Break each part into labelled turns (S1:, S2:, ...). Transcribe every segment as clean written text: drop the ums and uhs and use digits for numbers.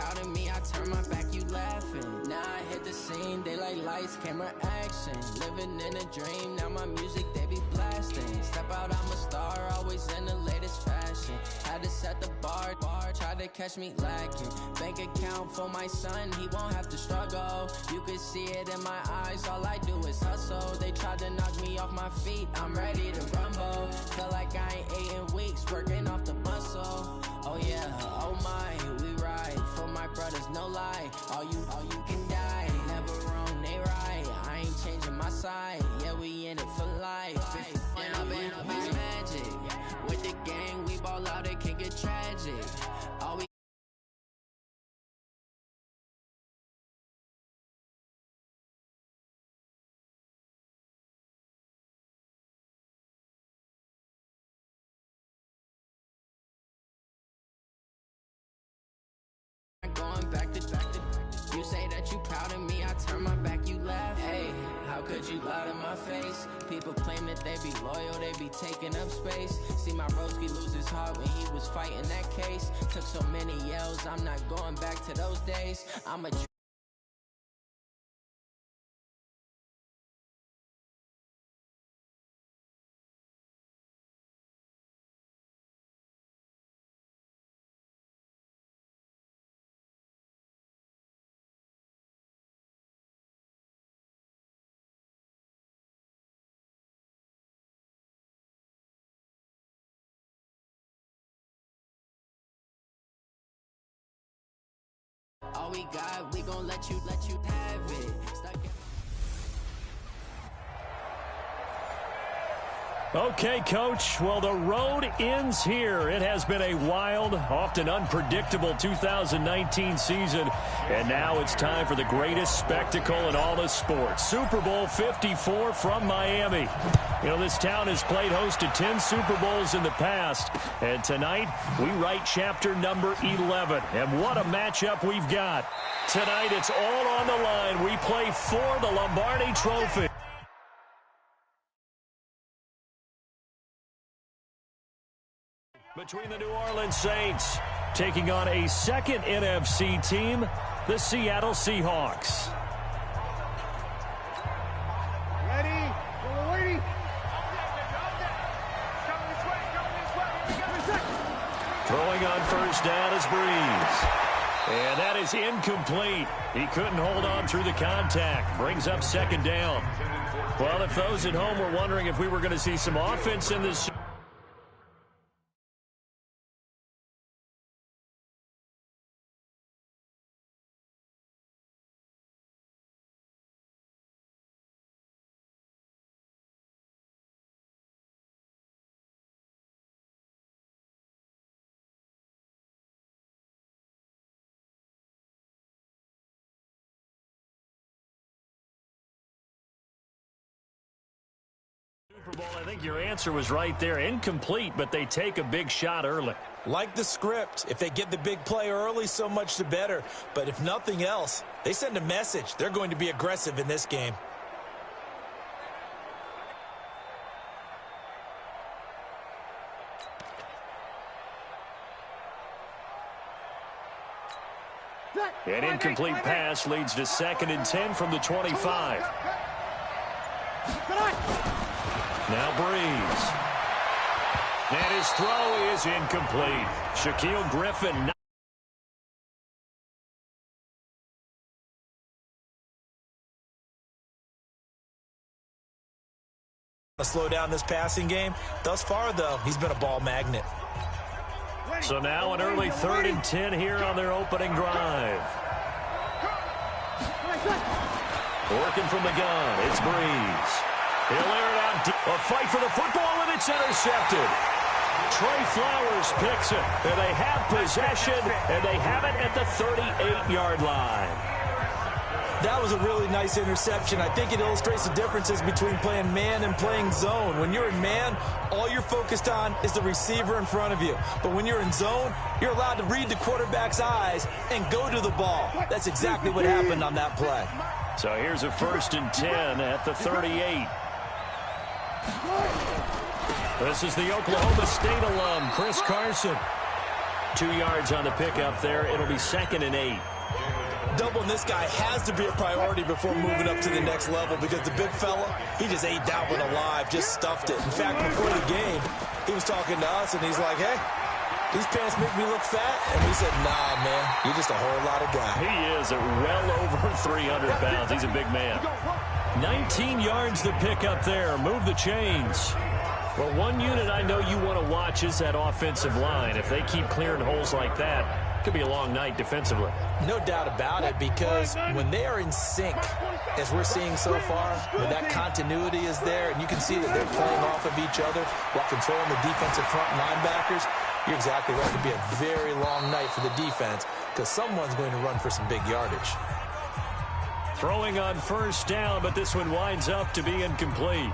S1: proud of me, I turn my back, you laughing. Now I hit the scene, they like lights, camera, action. Living in a dream, now my music, they be blasting. Step out, I'm a star, always in the latest fashion. Had to set the bar, try to catch me lacking. Bank account for my son, he won't have to struggle. You can see it in my eyes, all I do is hustle. They tried to knock me off my feet, I'm ready to rumble. Feel like I ain't ate in weeks, working off the muscle. Oh yeah, oh my, we ride for my brothers, no lie. All you can die, never wrong, they right. I ain't changing my side, yeah, we in it for life. And I've been magic. With the gang, we ball out, it can get tragic. All we going back to you say that you proud of me, I turn my back, you laugh. Hey, how could you lie to my face? People claim that they be loyal, they be taking up space. See my broski lose his heart when he was fighting that case. Took so many yells, I'm not going back to those days. I'm a all we got, we gon' let you have it.
S2: Okay, Coach. Well, the road ends here. It has been a wild, often unpredictable 2019 season. And now it's time for the greatest spectacle in all of sports. Super Bowl 54 from Miami. You know, this town has played host to 10 Super Bowls in the past. And tonight, we write chapter number 11. And what a matchup we've got. Tonight, it's all on the line. We play for the Lombardi Trophy. Between the New Orleans Saints taking on a second NFC team, the Seattle Seahawks.
S3: Ready?
S2: Throwing on first down is Breeze. And that is incomplete. He couldn't hold on through the contact. Brings up second down. Well, if those at home were wondering if we were going to see some offense in this Super Bowl, I think your answer was right there. Incomplete, but they take a big shot early.
S4: Like the script, if they get the big play early, so much the better. But if nothing else, they send a message. They're going to be aggressive in this game.
S2: An incomplete pass leads to 2nd and 10 from the 25. Now Breeze. And his throw is incomplete. Shaquille Griffin.
S4: Slow down this passing game. Thus far, though, he's been a ball magnet.
S2: So now an early 3rd and 10 here on their opening drive. Working from the gun, it's Breeze. He'll air it out deep. A fight for the football, and it's intercepted. Trey Flowers picks it, and they have possession, and they have it at the 38-yard line.
S4: That was a really nice interception. I think it illustrates the differences between playing man and playing zone. When you're in man, all you're focused on is the receiver in front of you. But when you're in zone, you're allowed to read the quarterback's eyes and go to the ball. That's exactly what happened on that play.
S2: So here's a 1st and 10 at the 38. This is the Oklahoma State alum, Chris Carson. 2 yards on the pickup there. It'll be 2nd and 8.
S4: Doubling this guy has to be a priority before moving up to the next level because the big fella, he just ate that one alive, just stuffed it. In fact, before the game, he was talking to us, and he's like, hey, these pants make me look fat. And we said, nah, man, you're just a whole lot of guy.
S2: He is at well over 300 pounds. He's a big man. 19 yards the pickup there. Move the chains. Well, one unit I know you want to watch is that offensive line. If they keep clearing holes like that, it could be a long night defensively.
S4: No doubt about it, because when they are in sync, as we're seeing so far, when that continuity is there, and you can see that they're playing off of each other while controlling the defensive front linebackers, you're exactly right. It could be a very long night for the defense because someone's going to run for some big yardage.
S2: Throwing on first down, but this one winds up to be incomplete.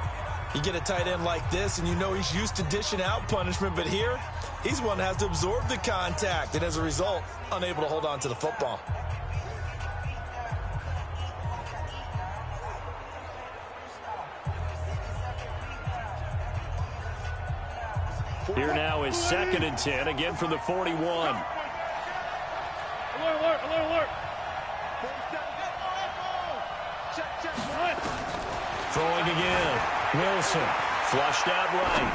S4: You get a tight end like this, and you know he's used to dishing out punishment, but here, he's one that has to absorb the contact, and as a result, unable to hold on to the football.
S2: Here now is 2nd and 10, again from the 41.
S3: Alert, alert, alert, alert.
S2: Throwing again. Wilson flushed out right.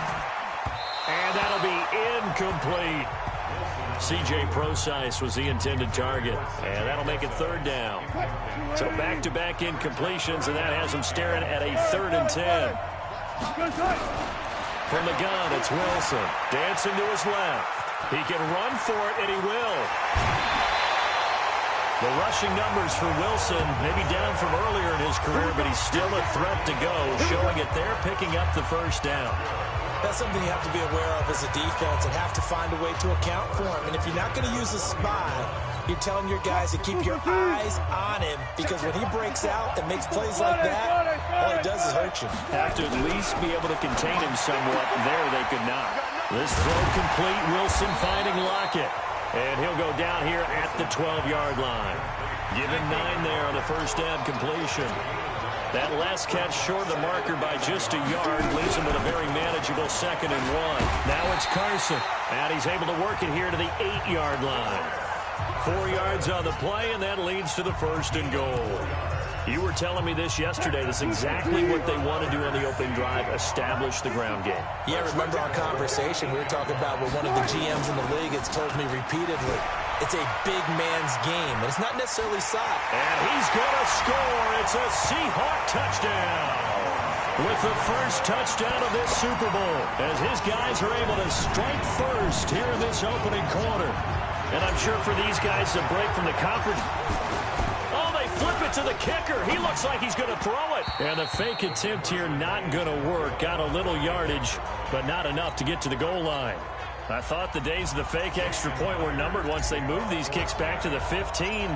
S2: And that'll be incomplete. C.J. Procise was the intended target. And that'll make it 3rd down. So back-to-back incompletions, and that has him staring at a 3rd and 10. From the gun, it's Wilson. Dancing to his left. He can run for it, and he will. The rushing numbers for Wilson may be down from earlier in his career, but he's still a threat to go, showing it there, picking up the first down.
S4: That's something you have to be aware of as a defense and have to find a way to account for him. And if you're not going to use a spy, you're telling your guys to keep your eyes on him, because when he breaks out and makes plays like that, all he does is hurt you.
S2: Have to at least be able to contain him somewhat. There they could not. This throw complete. Wilson finding Lockett. And he'll go down here at the 12-yard line. Give him 9 there on the first down completion. That last catch short of the marker by just a yard leaves him with a very manageable 2nd and 1. Now it's Carson. And he's able to work it here to the 8-yard line. 4 yards on the play, and that leads to the 1st and goal. You were telling me this yesterday. That's exactly what they want to do on the opening drive, establish the ground game.
S4: Yeah, remember our conversation? We were talking about what one of the GMs in the league has told me repeatedly. It's a big man's game, and it's not necessarily soft.
S2: And he's going to score. It's a Seahawk touchdown. With the first touchdown of this Super Bowl, as his guys are able to strike first here in this opening quarter. And I'm sure for these guys, a break from the conference. Oh, they flip it to the kicker. He looks like he's going to throw it. And the fake attempt here not going to work. Got a little yardage, but not enough to get to the goal line. I thought the days of the fake extra point were numbered once they moved these kicks back to the 15.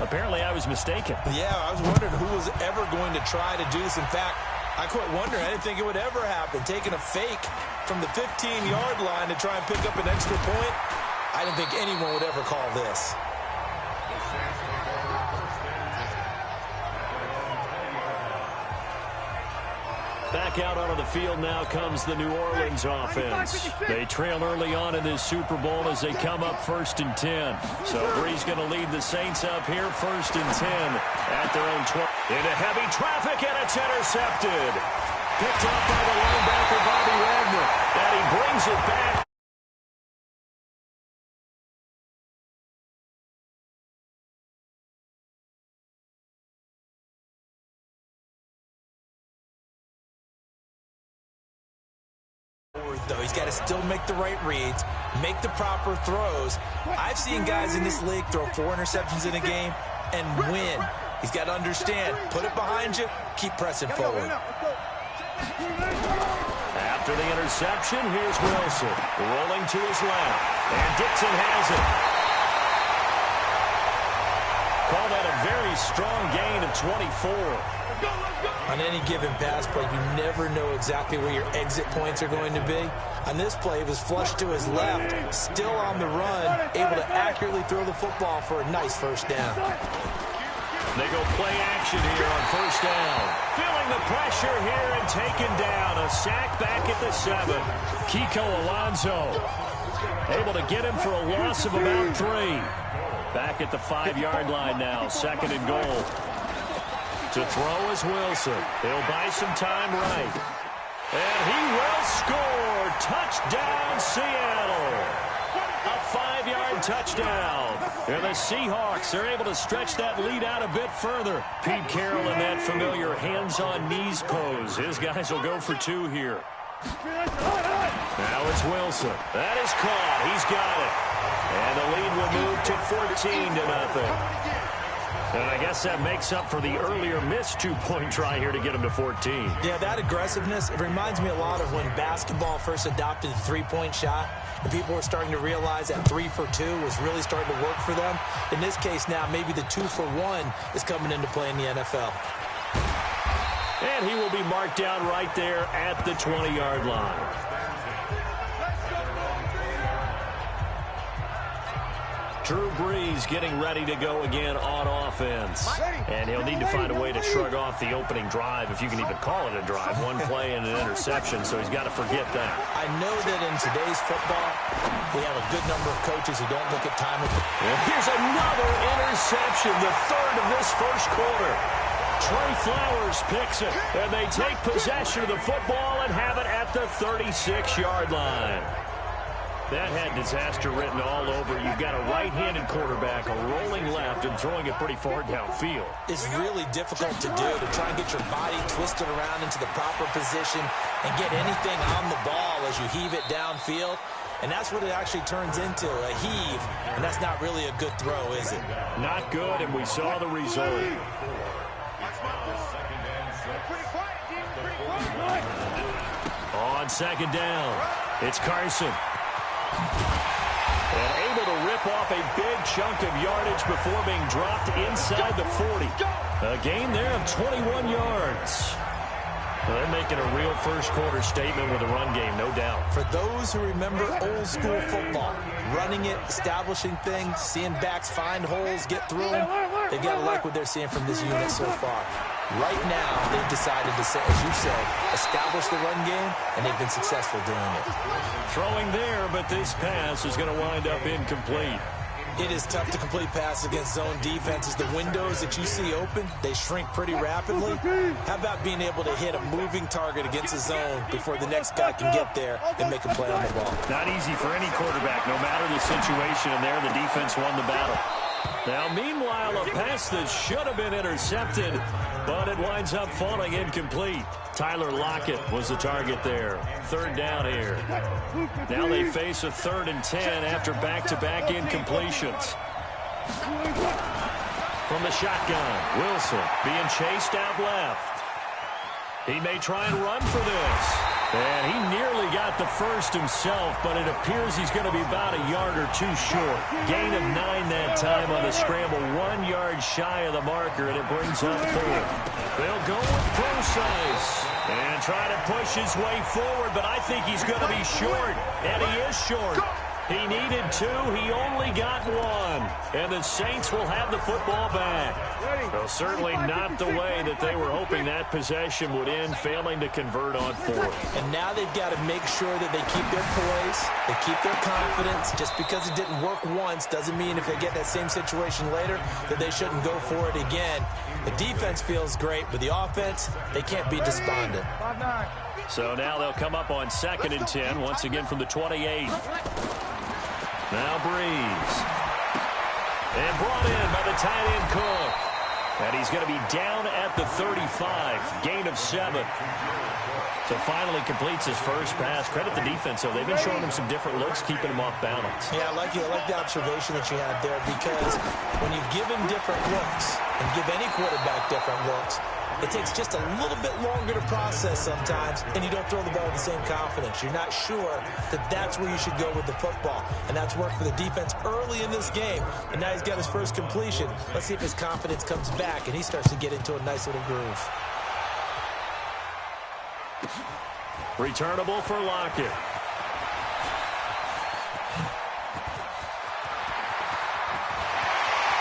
S2: Apparently, I was mistaken.
S4: Yeah, I was wondering who was ever going to try to do this. In fact, I quit wondering. I didn't think it would ever happen. Taking a fake from the 15-yard line to try and pick up an extra point, I didn't think anyone would ever call this.
S2: Back out onto the field now comes the New Orleans offense. They trail early on in this Super Bowl as they come up 1st and 10. So Bree's going to lead the Saints up here 1st and 10 at their own 12. Into heavy traffic, and it's intercepted. Picked up by the linebacker, Bobby Wagner. And he brings it back.
S4: Though he's got to still make the right reads, make the proper throws. I've seen guys in this league throw 4 interceptions in a game and win. He's got to understand, put it behind you, keep pressing forward.
S2: After the interception, here's Wilson rolling to his left, and Dixon has it. Call that a very strong gain of 24.
S4: On any given pass play, you never know exactly where your exit points are going to be. On this play, it was flushed to his left, still on the run, able to accurately throw the football for a nice first down.
S2: They go play action here on first down. Feeling the pressure here and taken down. A sack back at the 7. Kiko Alonso. Able to get him for a loss of about 3. Back at the 5-yard line now, 2nd and goal. To throw is Wilson. He'll buy some time right. And he will score. Touchdown, Seattle. A 5-yard touchdown. And the Seahawks are able to stretch that lead out a bit further. Pete Carroll in that familiar hands-on-knees pose. His guys will go for 2 here. Now it's Wilson. That is caught. He's got it. And the lead will move to 14-0. And I guess that makes up for the earlier missed 2-point try here to get him to 14.
S4: Yeah, that aggressiveness, it reminds me a lot of when basketball first adopted the 3-point shot. And people were starting to realize that 3 for 2 was really starting to work for them. In this case now, maybe the 2 for 1 is coming into play in the NFL.
S2: And he will be marked down right there at the 20-yard line. Drew Brees getting ready to go again on offense. And he'll need to find a way to shrug off the opening drive, if you can even call it a drive. 1 play and an interception, so he's got to forget that.
S4: I know that in today's football, we have a good number of coaches who don't look at time.
S2: Here's another interception, the 3rd of this first quarter. Trey Flowers picks it, and they take possession of the football and have it at the 36-yard line. That had disaster written all over. You've got a right-handed quarterback, a rolling left, and throwing it pretty far downfield.
S4: It's really difficult to do, to try and get your body twisted around into the proper position and get anything on the ball as you heave it downfield. And that's what it actually turns into, a heave. And that's not really a good throw, is it?
S2: Not good, and we saw the result. On 2nd down, it's Carson. And able to rip off a big chunk of yardage before being dropped inside the 40. A gain there of 21 yards. Well, they're making a real first-quarter statement with a run game, no doubt.
S4: For those who remember old-school football, running it, establishing things, seeing backs find holes, get through them, they've got to like what they're seeing from this unit so far. Right now, they've decided to, as you said, establish the run game, and they've been successful doing it.
S2: Throwing there, but this pass is going to wind up incomplete.
S4: It is tough to complete passes against zone defenses. The windows that you see open, they shrink pretty rapidly. How about being able to hit a moving target against a zone before the next guy can get there and make a play on the ball?
S2: Not easy for any quarterback, no matter the situation, and there the defense won the battle. Now, meanwhile, a pass that should have been intercepted, but it winds up falling incomplete. Tyler Lockett was the target there. 3rd down here. Now they face a 3rd and 10 after back-to-back incompletions. From the shotgun, Wilson being chased out left. He may try and run for this. And he nearly got the first himself, but it appears he's going to be about a yard or 2 short. Gain of 9 that time on the scramble, 1 yard shy of the marker, and it brings up 4th. They'll go with Procise and try to push his way forward, but I think he's going to be short, and he is short. He needed 2. He only got 1. And the Saints will have the football back. Well, certainly not the way that they were hoping that possession would end, failing to convert on 4th.
S4: And now they've got to make sure that they keep their poise, they keep their confidence. Just because it didn't work once doesn't mean if they get that same situation later that they shouldn't go for it again. The defense feels great, but the offense, they can't be despondent.
S2: So now they'll come up on 2nd and 10, once again from the 28. Now Brees. And brought in by the tight end Cook. And he's going to be down at the 35. Gain of 7. So finally completes his first pass. Credit the defense, though. They've been showing him some different looks, keeping him off balance.
S4: Yeah, I like the observation that you had there, because when you give him different looks and give any quarterback different looks, it takes just a little bit longer to process sometimes, and you don't throw the ball with the same confidence. You're not sure that that's where you should go with the football, and that's worked for the defense early in this game, and now he's got his first completion. Let's see if his confidence comes back, and he starts to get into a nice little groove.
S2: Returnable for Lockett.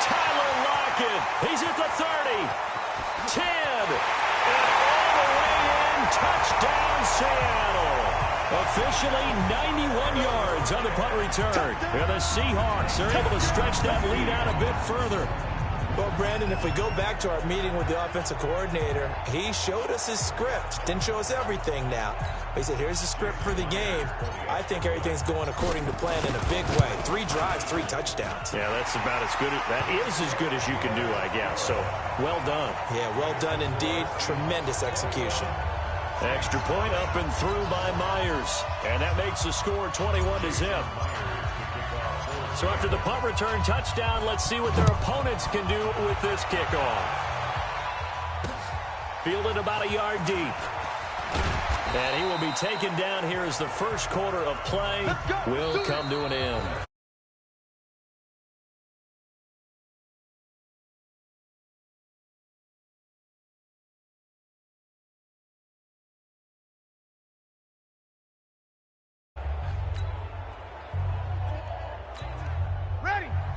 S2: Tyler Lockett, he's at the 30. 10, and all the way in, touchdown Seattle. Officially 91 yards on the punt return. And the Seahawks are able to stretch that lead out a bit further.
S4: Well, Brandon, if we go back to our meeting with the offensive coordinator, he showed us his script. Didn't show us everything now. He said, here's the script for the game. I think everything's going according to plan in a big way. 3 drives, 3 touchdowns.
S2: Yeah, that's about as good. That is as good as you can do, I guess. So, well done. Yeah,
S4: well done indeed. Tremendous execution.
S2: Extra point up and through by Myers. And that makes the score 21-0. So after the punt return touchdown, let's see what their opponents can do with this kickoff. Fielded about a yard deep. And he will be taken down here as the first quarter of play will come to an end.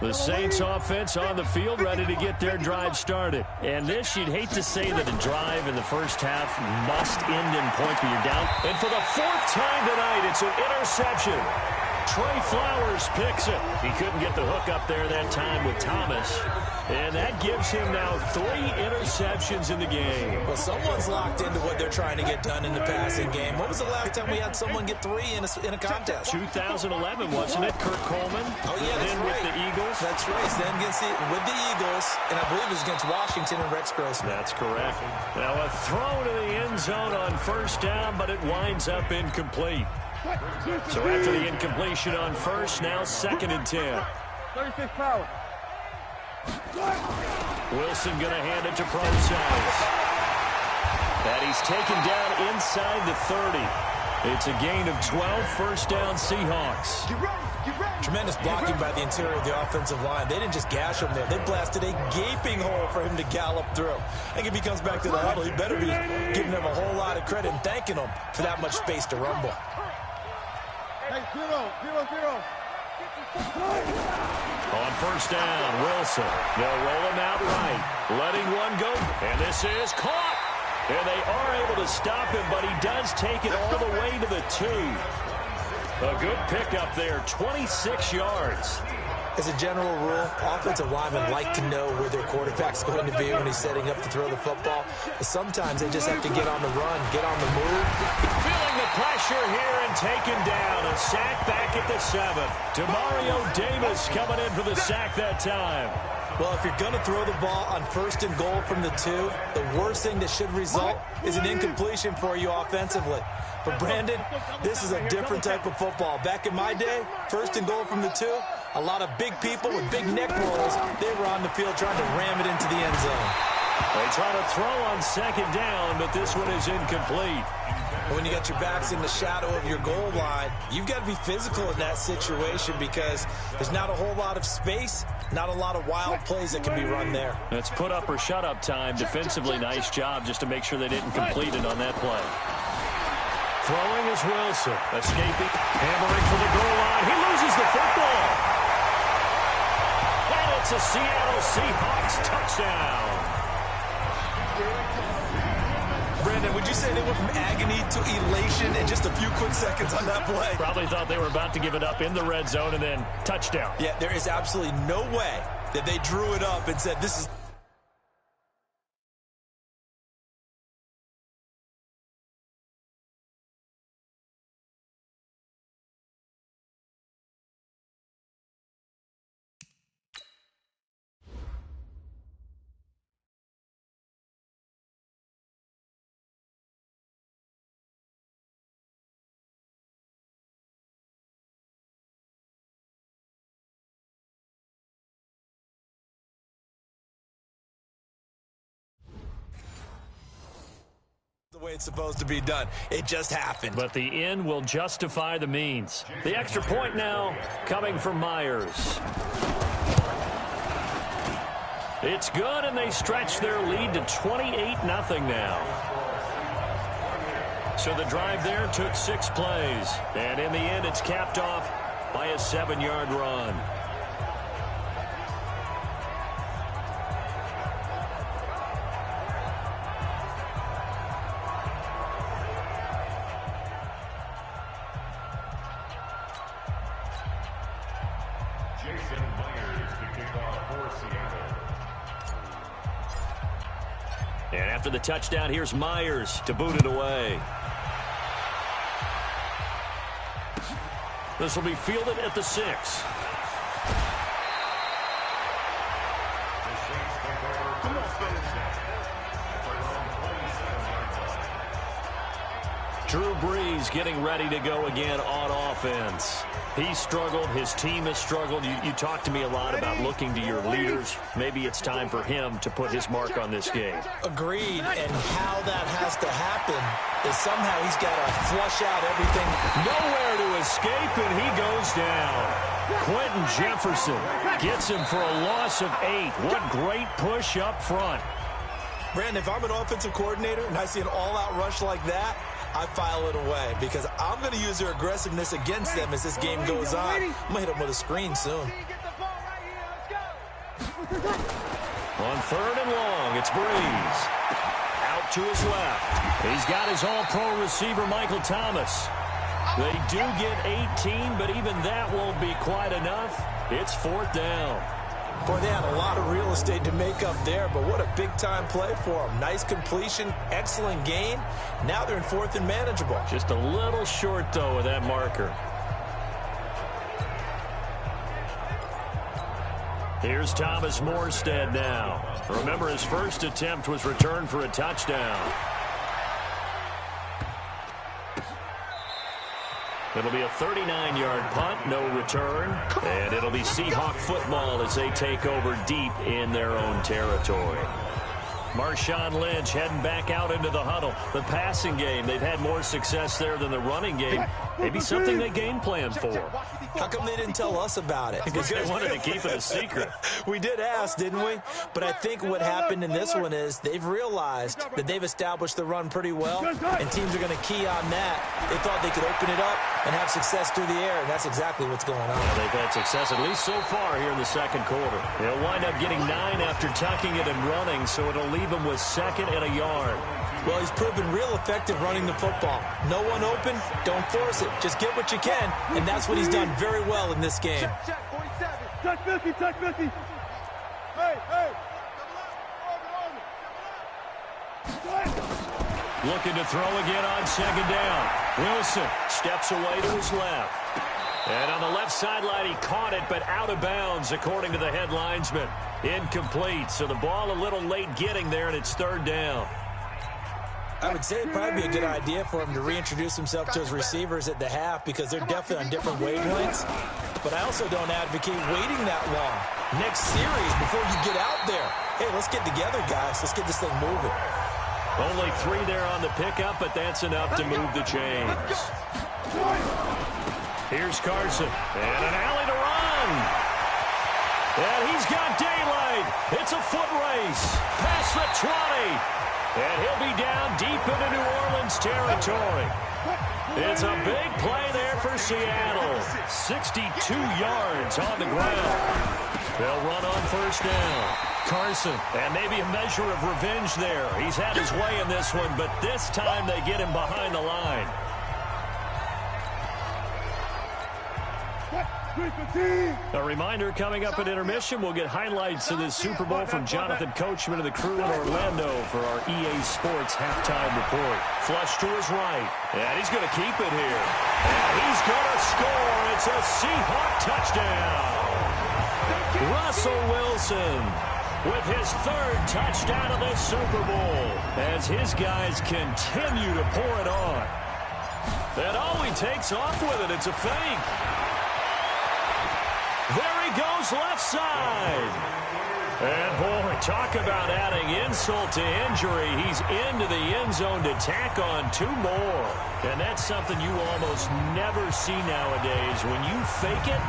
S2: The Saints offense on the field, ready to get their drive started. And this, you'd hate to say that a drive in the first half must end in points when you're down. And for the 4th time tonight, it's an interception. Trey Flowers picks it. He couldn't get the hook up there that time with Thomas. And that gives him now 3 interceptions in the game.
S4: Well, someone's locked into what they're trying to get done in the passing game. When was the last time we had someone get 3 in a contest?
S2: 2011, wasn't it? Kurt Coleman.
S4: Oh, yeah, that's
S2: then
S4: right.
S2: With the Eagles.
S4: That's right. Then with the Eagles, and I believe it was against Washington and Rex Grossman.
S2: That's correct. Now a throw to the end zone on first down, but it winds up incomplete. So after the incompletion on first, now 2nd and 10.
S3: 36 power.
S2: Wilson going to hand it to Process. And he's taken down inside the 30. It's a gain of 12, first down Seahawks.
S4: Tremendous blocking by the interior of the offensive line. They didn't just gash him there. They blasted a gaping hole for him to gallop through. I think if he comes back to the huddle, he better be giving them a whole lot of credit and thanking them for that much space to rumble.
S3: Hey, 0-0-0.
S2: On first down, Wilson. They'll roll him out right. Letting one go. And this is caught. And they are able to stop him, but he does take it all the way to the 2. A good pickup there, 26 yards.
S4: As a general rule, offensive linemen like to know where their quarterback's going to be when he's setting up to throw the football. But sometimes they just have to get on the run, get on the move.
S2: Feeling the pressure here and taken down. A sack back at the 7. Demario Davis coming in for the sack that time.
S4: Well, if you're going to throw the ball on 1st and goal from the 2, the worst thing that should result is an incompletion for you offensively. But, Brandon, this is a different type of football. Back in my day, 1st and goal from the 2, a lot of big people with big neck rolls, they were on the field trying to ram it into the end zone.
S2: They try to throw on 2nd down, but this one is incomplete.
S4: When you got your backs in the shadow of your goal line, you've got to be physical in that situation because there's not a whole lot of space, not a lot of wild plays that can be run there.
S2: It's put up or shut up time. Defensively, nice job just to make sure they didn't complete it on that play. Throwing is Wilson. Escaping. Hammering for the goal line. He loses the football. And it's a Seattle Seahawks touchdown.
S4: Brandon, would you say they went from agony to elation in just a few quick seconds on that play?
S2: Probably thought they were about to give it up in the red zone and then touchdown.
S4: Yeah, there is absolutely no way that they drew it up and said, this is... the way it's supposed to be done. It just happened.
S2: But the end will justify the means. The extra point now coming from Myers. It's good, and they stretch their lead to 28-0 now. So the drive there took 6 plays. And in the end, it's capped off by a 7-yard run. And after the touchdown, here's Myers to boot it away. This will be fielded at the 6. Drew Brees getting ready to go again on offense. He struggled. His team has struggled. You talked to me a lot about looking to your leaders. Maybe it's time for him to put his mark on this game.
S4: Agreed. And how that has to happen is somehow he's got to flush out everything.
S2: Nowhere to escape, and he goes down. Quentin Jefferson gets him for a loss of 8. What great push up front.
S4: Brandon, if I'm an offensive coordinator and I see an all-out rush like that, I file it away because I'm going to use their aggressiveness against them as this game goes on. I'm going to hit them with a screen soon.
S2: On 3rd and long, it's Brees. Out to his left. He's got his all-pro receiver, Michael Thomas. They do get 18, but even that won't be quite enough. It's 4th down.
S4: Boy, they had a lot of real estate to make up there, but what a big-time play for them. Nice completion, excellent gain. Now they're in 4th and manageable.
S2: Just a little short, though, of that marker. Here's Thomas Morstead now. Remember, his first attempt was returned for a touchdown. It'll be a 39-yard punt, no return, and it'll be Seahawk football as they take over deep in their own territory. Marshawn Lynch heading back out into the huddle. The passing game, they've had more success there than the running game. Maybe something they game plan for.
S4: How come they didn't tell us about it?
S2: Because they wanted to keep it a secret.
S4: We did ask, didn't we? But I think what happened in this one is they've realized that they've established the run pretty well, and teams are going to key on that. They thought they could open it up and have success through the air, and that's exactly what's going on.
S2: Well, they've had success, at least so far, here in the second quarter. They'll wind up getting 9 after tucking it and running, so it'll leave them with 2nd and a yard.
S4: Well, he's proven real effective running the football. No one open, don't force it. Just get what you can, and that's what he's done very well in this game.
S3: Check, 47. Touch 50, touch 50. Hey.
S2: Looking to throw again on 2nd down. Wilson steps away to his left. And on the left sideline, he caught it, but out of bounds, according to the head linesman. Incomplete, so the ball a little late getting there, and it's 3rd down.
S4: I would say it'd probably be a good idea for him to reintroduce himself to his receivers at the half because they're definitely on different wavelengths. But I also don't advocate waiting that long. Next series, before you get out there, hey, let's get together, guys. Let's get this thing moving.
S2: Only 3 there on the pickup, but that's enough to move the chains. Here's Carson, and an alley to run. And he's got daylight. It's a foot race past the 20. And he'll be down deep into New Orleans territory. It's a big play there for Seattle. 62 yards on the ground. They'll run on 1st down. Carson, and maybe a measure of revenge there. He's had his way in this one, but this time they get him behind the line. A reminder, coming up at intermission, we'll get highlights of this Super Bowl from Jonathan Coachman and the crew in Orlando for our EA Sports halftime report. Flush to his right, and he's going to keep it here. And he's going to score. It's a Seahawk touchdown. Russell Wilson with his 3rd touchdown of the Super Bowl as his guys continue to pour it on. And oh, he takes off with it. It's a fake. There he goes left side. And, boy, talk about adding insult to injury. He's into the end zone to tack on 2 more. And that's something you almost never see nowadays. When you fake it,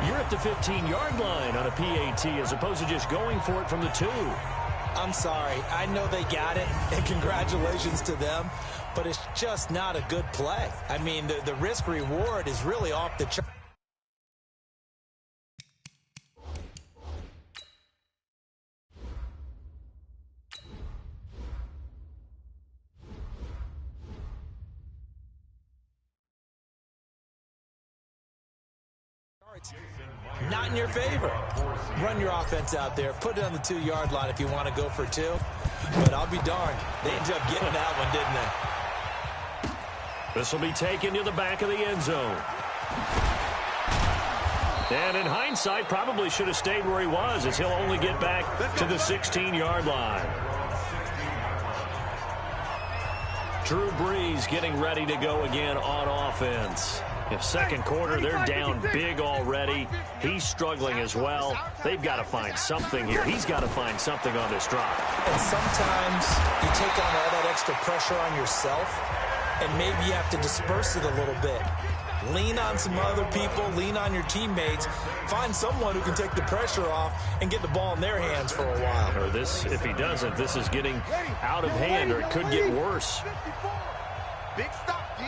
S2: you're at the 15-yard line on a PAT as opposed to just going for it from the 2.
S4: I'm sorry. I know they got it, and congratulations to them, but it's just not a good play. I mean, the risk-reward is really off the chart. not in your favor. Run your offense out there. Put it on the 2-yard line if you want to go for 2. But I'll be darned. They ended up getting that one, didn't they?
S2: This will be taken to the back of the end zone. And in hindsight, probably should have stayed where he was, as he'll only get back to the 16-yard line. Drew Brees getting ready to go again on offense. If second quarter, they're down big already. He's struggling as well. They've got to find something here. He's got to find something on this drive.
S4: And sometimes you take on all that extra pressure on yourself, and maybe you have to disperse it a little bit. Lean on some other people, lean on your teammates, find someone who can take the pressure off and get the ball in their hands for a while.
S2: Or this, if he doesn't, this is getting out of hand, or it could get worse.
S3: Big stop, D.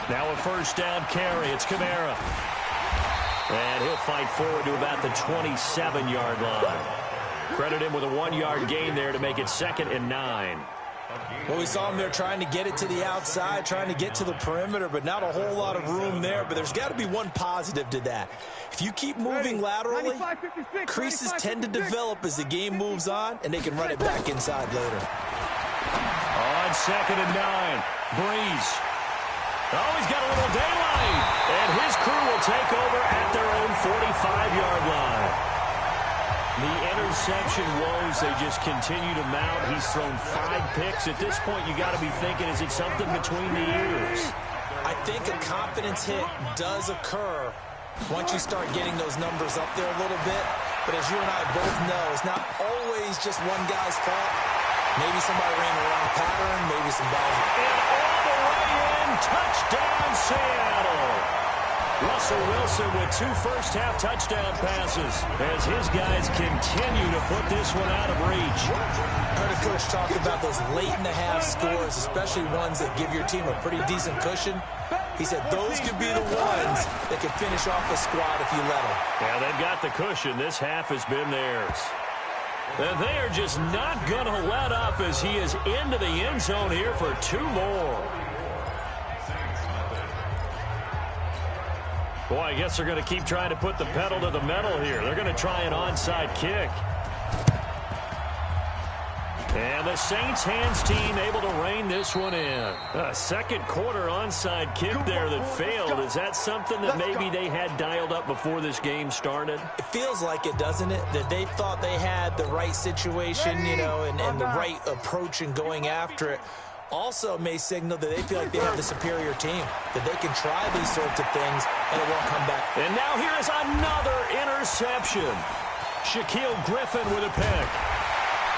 S2: Now a first down carry. It's Kamara. And he'll fight forward to about the 27-yard line. Credit him with a 1-yard gain there to make it 2nd and 9.
S4: Well, we saw him there trying to get it to the outside, trying to get to the perimeter, but not a whole lot of room there. But there's got to be one positive to that. If you keep moving laterally, creases tend to develop as the game moves on, and they can run it back inside later.
S2: On 2nd and 9, Brees. Oh, he's got a little daylight. And his crew will take over at their own 45-yard line. The interception woes, they just continue to mount. He's thrown 5 picks. At this point, you got to be thinking, is it something between the ears?
S4: I think a confidence hit does occur once you start getting those numbers up there a little bit. But as you and I both know, it's not always just one guy's fault. Maybe somebody ran the wrong pattern, maybe some balls.
S2: And all the way in, touchdown Seattle. Russell Wilson with 2 first-half touchdown passes as his guys continue to put this one out of reach.
S4: I heard a coach talk about those late-in-the-half scores, especially ones that give your team a pretty decent cushion. He said those could be the ones that can finish off a squad if you let them.
S2: Yeah, they've got the cushion. This half has been theirs. And they are just not going to let up as he is into the end zone here for 2 more. Boy, I guess they're going to keep trying to put the pedal to the metal here. They're going to try an onside kick. And the Saints hands team able to rein this one in. A second quarter onside kick there that failed. Is that something that maybe they had dialed up before this game started?
S4: It feels like it, doesn't it? That they thought they had the right situation, you know, and the right approach in going after it. Also may signal that they feel like they have the superior team, that they can try these sorts of things and it won't come back.
S2: And now here is another interception. Shaquille Griffin with a pick.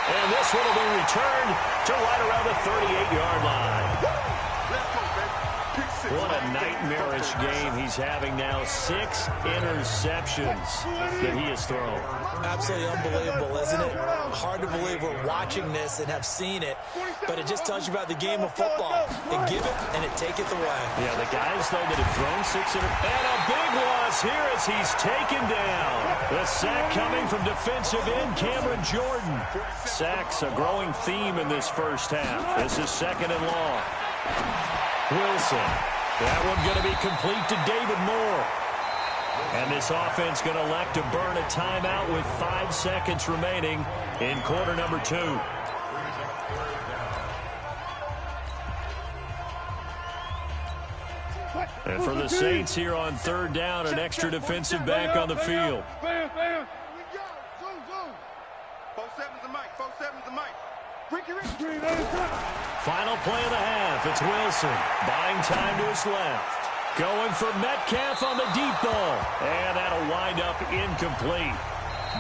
S2: And this one will be returned to right around the 38-yard line. What a nightmarish game he's having now. 6 interceptions that he has thrown.
S4: Absolutely unbelievable, isn't it? Hard to believe we're watching this and have seen it, but it just tells you about the game of football. They give it and it taketh away.
S2: Yeah, the guys, though, that have thrown 6 and a big loss here as he's taken down. The sack coming from defensive end Cameron Jordan. Sacks a growing theme in this first half. This is 2nd and long. Wilson. That one going to be complete to David Moore. And this offense going to elect to burn a timeout with 5 seconds remaining in quarter number 2. And for the Saints here on 3rd down, an extra defensive back on the field. Final play of the half. It's Wilson. Buying time to his left. Going for Metcalf on the deep ball. And that'll wind up incomplete.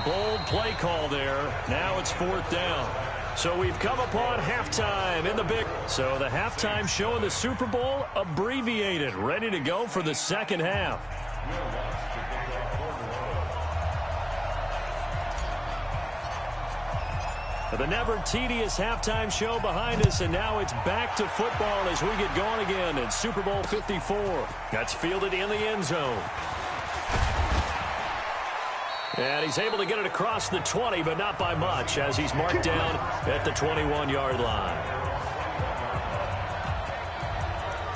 S2: Bold play call there. Now it's 4th down. So we've come upon halftime in the big. So the halftime show in the Super Bowl abbreviated. Ready to go for the second half. The never tedious halftime show behind us, and now it's back to football as we get going again in Super Bowl 54. That's fielded in the end zone. And he's able to get it across the 20, but not by much, as he's marked down at the 21-yard line.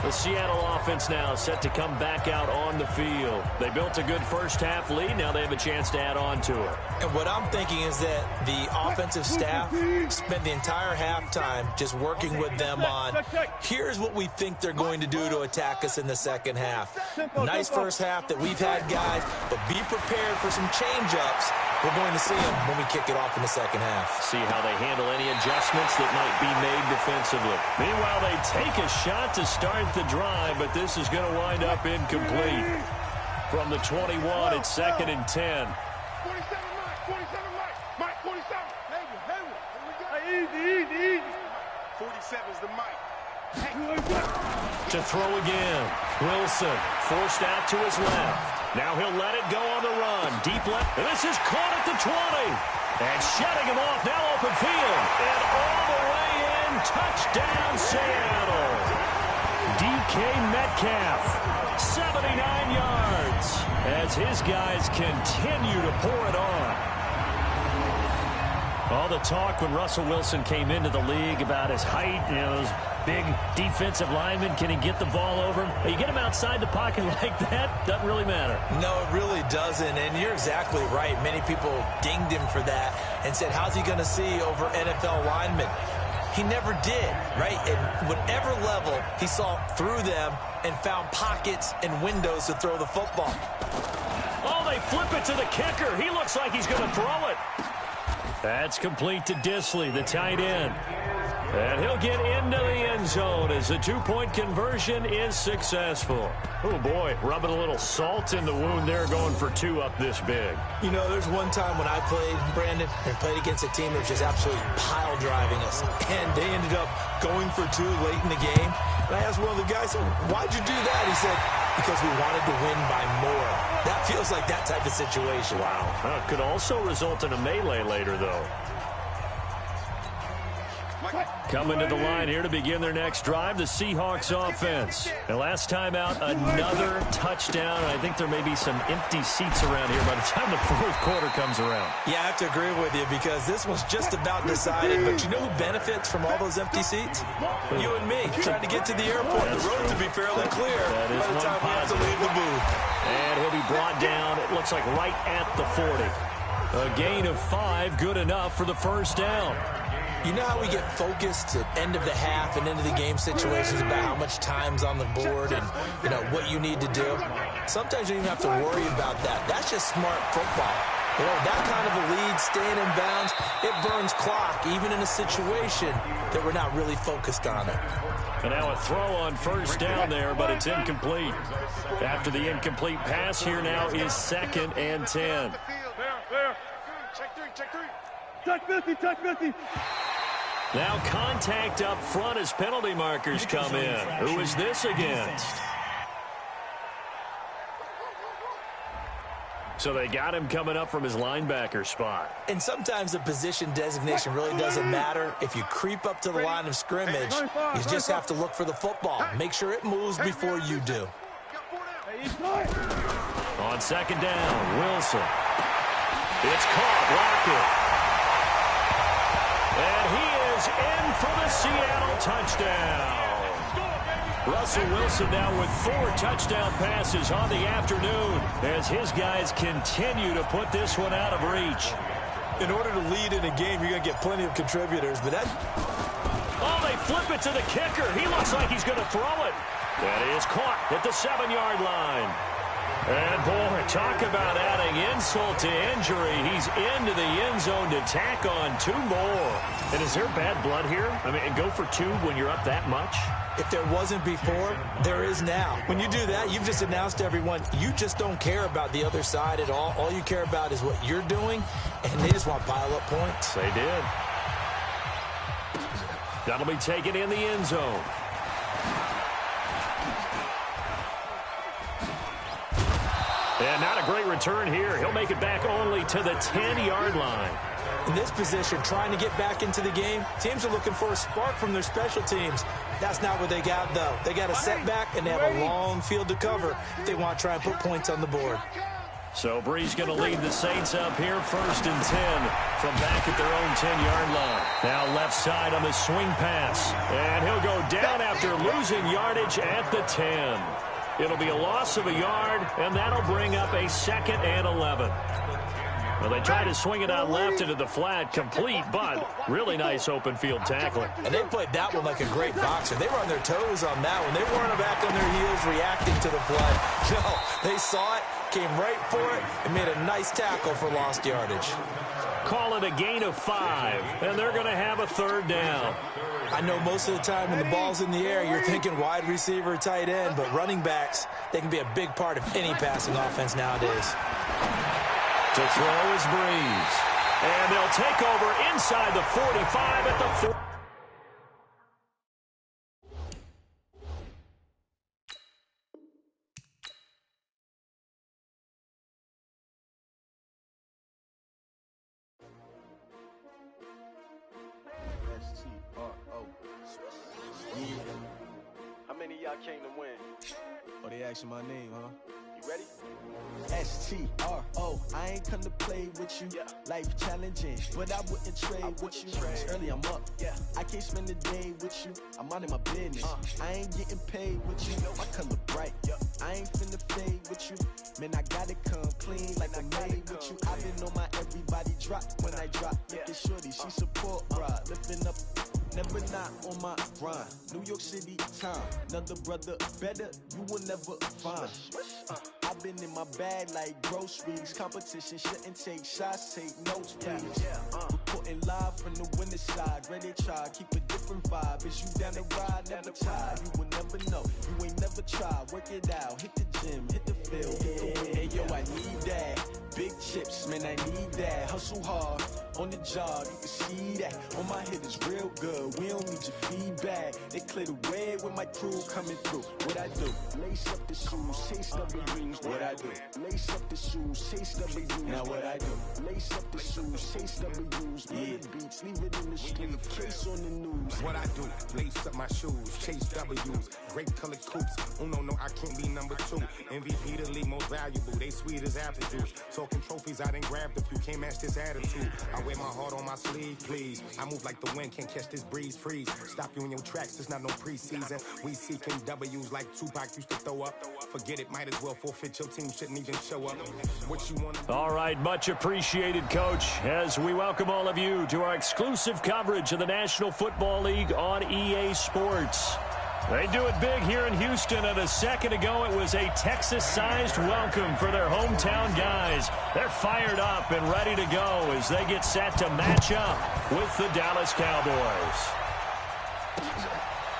S2: The Seattle offense now set to come back out on the field. They built a good first-half lead. Now they have a chance to add on to it.
S4: And what I'm thinking is that the offensive staff spent the entire halftime just working with them on, here's what we think they're going to do to attack us in the second half. Nice first half that we've had, guys, but be prepared for some change-ups. We're going to see them when we kick it off in the second half.
S2: See how they handle any adjustments that might be made defensively. Meanwhile, they take a shot to start the drive, but this is going to wind up incomplete. From the 21, it's 2nd and 10.
S3: 47, Mike, 47. Easy. 47's the Mike.
S2: To throw again. Wilson forced out to his left. Now he'll let it go on the run. Deep left. And this is caught at the 20. And shutting him off. Now open field. And all the way in. Touchdown, Seattle. DK Metcalf. 79 yards. As his guys continue to pour it on. All the talk when Russell Wilson came into the league about his height, those big defensive linemen, can he get the ball over him? You get him outside the pocket like that, doesn't really matter.
S4: No, it really doesn't, and you're exactly right. Many people dinged him for that and said, how's he going to see over NFL linemen? He never did, right? At whatever level, he saw through them and found pockets and windows to throw the football.
S2: Oh, they flip it to the kicker. He looks like he's going to throw it. That's complete to Disley, the tight end. And he'll get into the end zone as the two-point conversion is successful. Oh, boy, rubbing a little salt in the wound there, going for two up this big.
S4: You know, there's one time when I played, Brandon, and played against a team that was just absolutely pile driving us. And they ended up going for two late in the game. And I asked one of the guys, why'd you do that? He said, because we wanted to win by more. That feels like that type of situation.
S2: Wow. Could also result in a melee later, though. Coming to the line here to begin their next drive, the Seahawks offense. And last time out, another touchdown. I think there may be some empty seats around here by the time the fourth quarter comes around.
S4: Yeah, I have to agree with you because this was just about decided. But you know who benefits from all those empty seats? You and me, trying to get to the airport. The road to be fairly clear by the time we have to leave the booth.
S2: And he'll be brought down, it looks like right at the 40. A gain of 5, good enough for the first down.
S4: You know how we get focused at end of the half and into the game situations about how much time's on the board and, you know, what you need to do? Sometimes you don't even have to worry about that. That's just smart football. You know, that kind of a lead, staying in bounds, it burns clock, even in a situation that we're not really focused on it.
S2: And now a throw on first down there, but it's incomplete. After the incomplete pass, here now is 2nd and 10.
S3: Check three. Touch 50.
S2: Now contact up front as penalty markers come in. Who is this against? So they got him coming up from his linebacker spot.
S4: And sometimes the position designation really doesn't matter. If you creep up to the line of scrimmage, you just have to look for the football. Make sure it moves before you do.
S2: On 2nd down, Wilson. It's caught. Lockett. And he is in for the Seattle touchdown. Russell Wilson now with 4 touchdown passes on the afternoon as his guys continue to put this one out of reach.
S4: In order to lead in a game, you're going to get plenty of contributors, but that...
S2: Oh, they flip it to the kicker. He looks like he's going to throw it. That is caught at the 7-yard line. And, boy, talk about adding insult to injury. He's into the end zone to tack on 2 more. And is there bad blood here? I mean, go for 2 when you're up that much?
S4: If there wasn't before, there is now. When you do that, you've just announced to everyone, you just don't care about the other side at all. All you care about is what you're doing, and they just want to pile up points.
S2: They did. That'll be taken in the end zone. And not a great return here. He'll make it back only to the 10-yard line.
S4: In this position, trying to get back into the game, teams are looking for a spark from their special teams. That's not what they got, though. They got a setback, and they have a long field to cover if they want to try and put points on the board.
S2: So Bree's going to lead the Saints up here 1st and 10 from back at their own 10-yard line. Now left side on the swing pass. And he'll go down after losing yardage at the 10. It'll be a loss of a yard, and that'll bring up a 2nd and 11. Well, they tried to swing it out left into the flat, complete, but really nice open field tackle.
S4: And they played that one like a great boxer. They were on their toes on that one. They weren't back on their heels reacting to the play. No, they saw it, came right for it, and made a nice tackle for lost yardage.
S2: Call it a gain of 5, and they're going to have a 3rd down.
S4: I know most of the time when the ball's in the air, you're thinking wide receiver, tight end, but running backs, they can be a big part of any passing offense nowadays.
S2: To throw is Breeze. And they'll take over inside the 45 at the 4.
S5: How many of y'all came to win?
S6: Oh, they asking my name, huh?
S5: You ready?
S6: S-T-R-O, I ain't come to play with you. Life challenging, but I wouldn't trade with you. It's early, I'm up. I can't spend the day with you. I'm out in my business. I ain't getting paid with you. My color bright. I ain't finna fade with you. Man, I gotta come clean like I'm made with you. I've been on my everybody drop when I drop. Look at shorty, she support, bruh. Lifting up, never not on my grind. New York City time, another brother better, you will never find. I've been in my bag like groceries. Competition shouldn't take shots, take notes, please. Reporting live from the winning side. Ready to try, keep a different vibe. Is you down the ride, never tired. You will never know, you ain't never tried. Work it out, hit the gym, hit the field, hit the win. Hey yo, I need that. Big chips, man, I need that. Hustle hard, on the job, you can see that. On my hit is real good, we don't need your feedback. They clear the way with my crew coming through. What I do? Lace up the shoes, chase W's. What I do? Lace up the shoes, chase W's. Now what I do? Lace up the shoes, chase W's. Big beats, leave it in the street, case on the news.
S7: What I do? Lace up my shoes, chase W's. Great colored coops. Oh no, I can't be number 2. MVP the league most valuable. They sweet as apple juice. Talking trophies, I done grabbed a few. Can't match this attitude. I wear my heart on my sleeve, please. I move like the wind, can't catch this breeze, freeze. Stop you in your tracks, there's not no preseason. We seeking W's like Tupac used to throw up. Forget it, might as well forfeit. Your team shouldn't even show up. What you want?
S2: All right, much appreciated, Coach, as we welcome all of you to our exclusive coverage of the National Football League on EA Sports. They do it big here in Houston, and a second ago it was a Texas-sized welcome for their hometown guys. They're fired up and ready to go as they get set to match up with the Dallas Cowboys.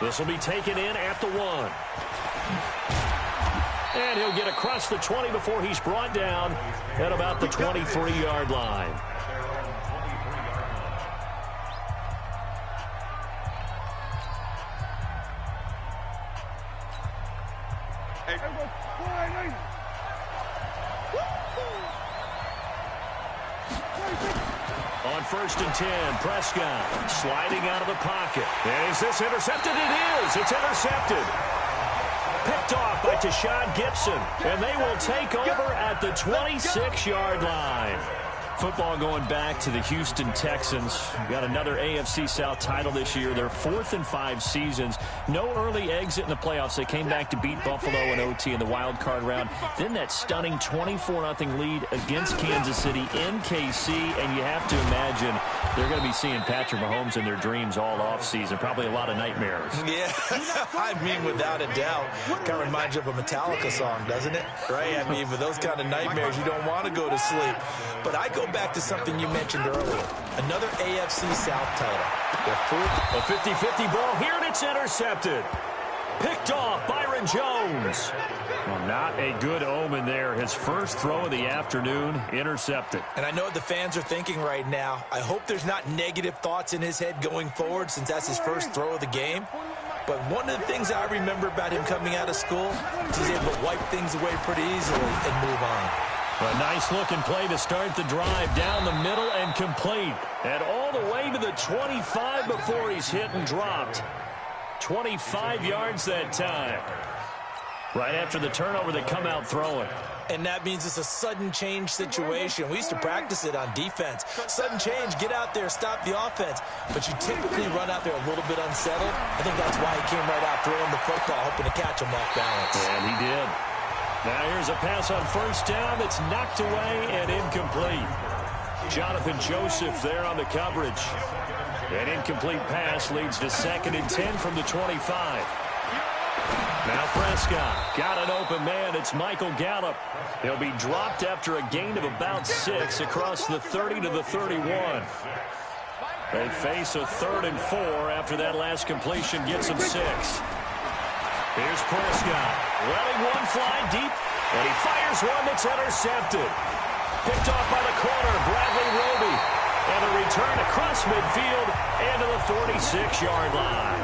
S2: This will be taken in at the 1. And he'll get across the 20 before he's brought down at about the 23-yard line. On 1st and 10, Prescott sliding out of the pocket. And is this intercepted? It is. It's intercepted. Picked off by Tashawn Gibson. And they will take over at the 26-yard line. Football going back to the Houston Texans. Got another AFC South title this year. Their 4th in 5 seasons. No early exit in the playoffs. They came back to beat Buffalo in OT in the wild card round. Then that stunning 24-0 lead against Kansas City in KC. And you have to imagine they're going to be seeing Patrick Mahomes in their dreams all offseason. Probably a lot of nightmares.
S4: Yeah, I mean, without a doubt. Kind of reminds you of a Metallica song, doesn't it? Right? I mean, with those kind of nightmares, you don't want to go to sleep. But I go back to something you mentioned earlier. Another AFC South title. Their 4th.
S2: A 50-50 ball here, and it's intercepted. Picked off Byron Jones. Well, not a good omen there. His first throw of the afternoon, intercepted.
S4: And I know what the fans are thinking right now. I hope there's not negative thoughts in his head going forward since that's his first throw of the game. But one of the things I remember about him coming out of school is he's able to wipe things away pretty easily and move on.
S2: A nice-looking play to start the drive down the middle and complete. And all the way to the 25 before he's hit and dropped. 25 yards that time. Right after the turnover, they come out throwing.
S4: And that means it's a sudden change situation. We used to practice it on defense. Sudden change, get out there, stop the offense. But you typically run out there a little bit unsettled. I think that's why he came right out throwing the football, hoping to catch him off balance.
S2: And he did. Now here's a pass on first down that's knocked away and incomplete. Jonathan Joseph there on the coverage. An incomplete pass leads to 2nd and 10 from the 25. Now Prescott got an open man. It's Michael Gallup. He'll be dropped after a gain of about 6 across the 30 to the 31. They face a 3rd and 4 after that last completion gets them 6. Here's Prescott. Letting one fly deep, and he fires one that's intercepted. Picked off by the corner, Bradley Roby. And a return across midfield and to the 46-yard line.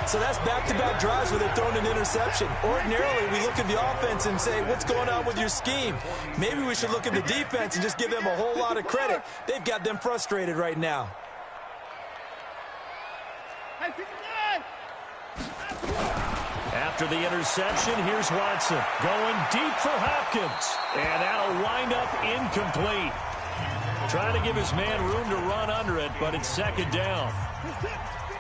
S4: So that's back-to-back drives where they've thrown an interception. Ordinarily, we look at the offense and say, what's going on with your scheme? Maybe we should look at the defense and just give them a whole lot of credit. They've got them frustrated right now.
S2: After the interception, here's Watson going deep for Hopkins. And that'll wind up incomplete. Trying to give his man room to run under it, but it's 2nd down.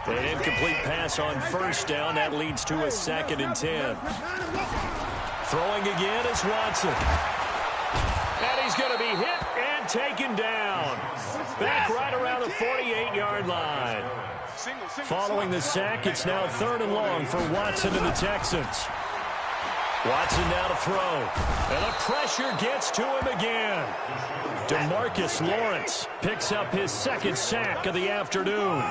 S2: An incomplete pass on first down. That leads to a 2nd and 10. Throwing again is Watson. And he's going to be hit and taken down. Back right around the 48-yard line. Following the sack, it's now 3rd and long for Watson and the Texans. Watson now to throw. And the pressure gets to him again. DeMarcus Lawrence picks up his 2nd sack of the afternoon.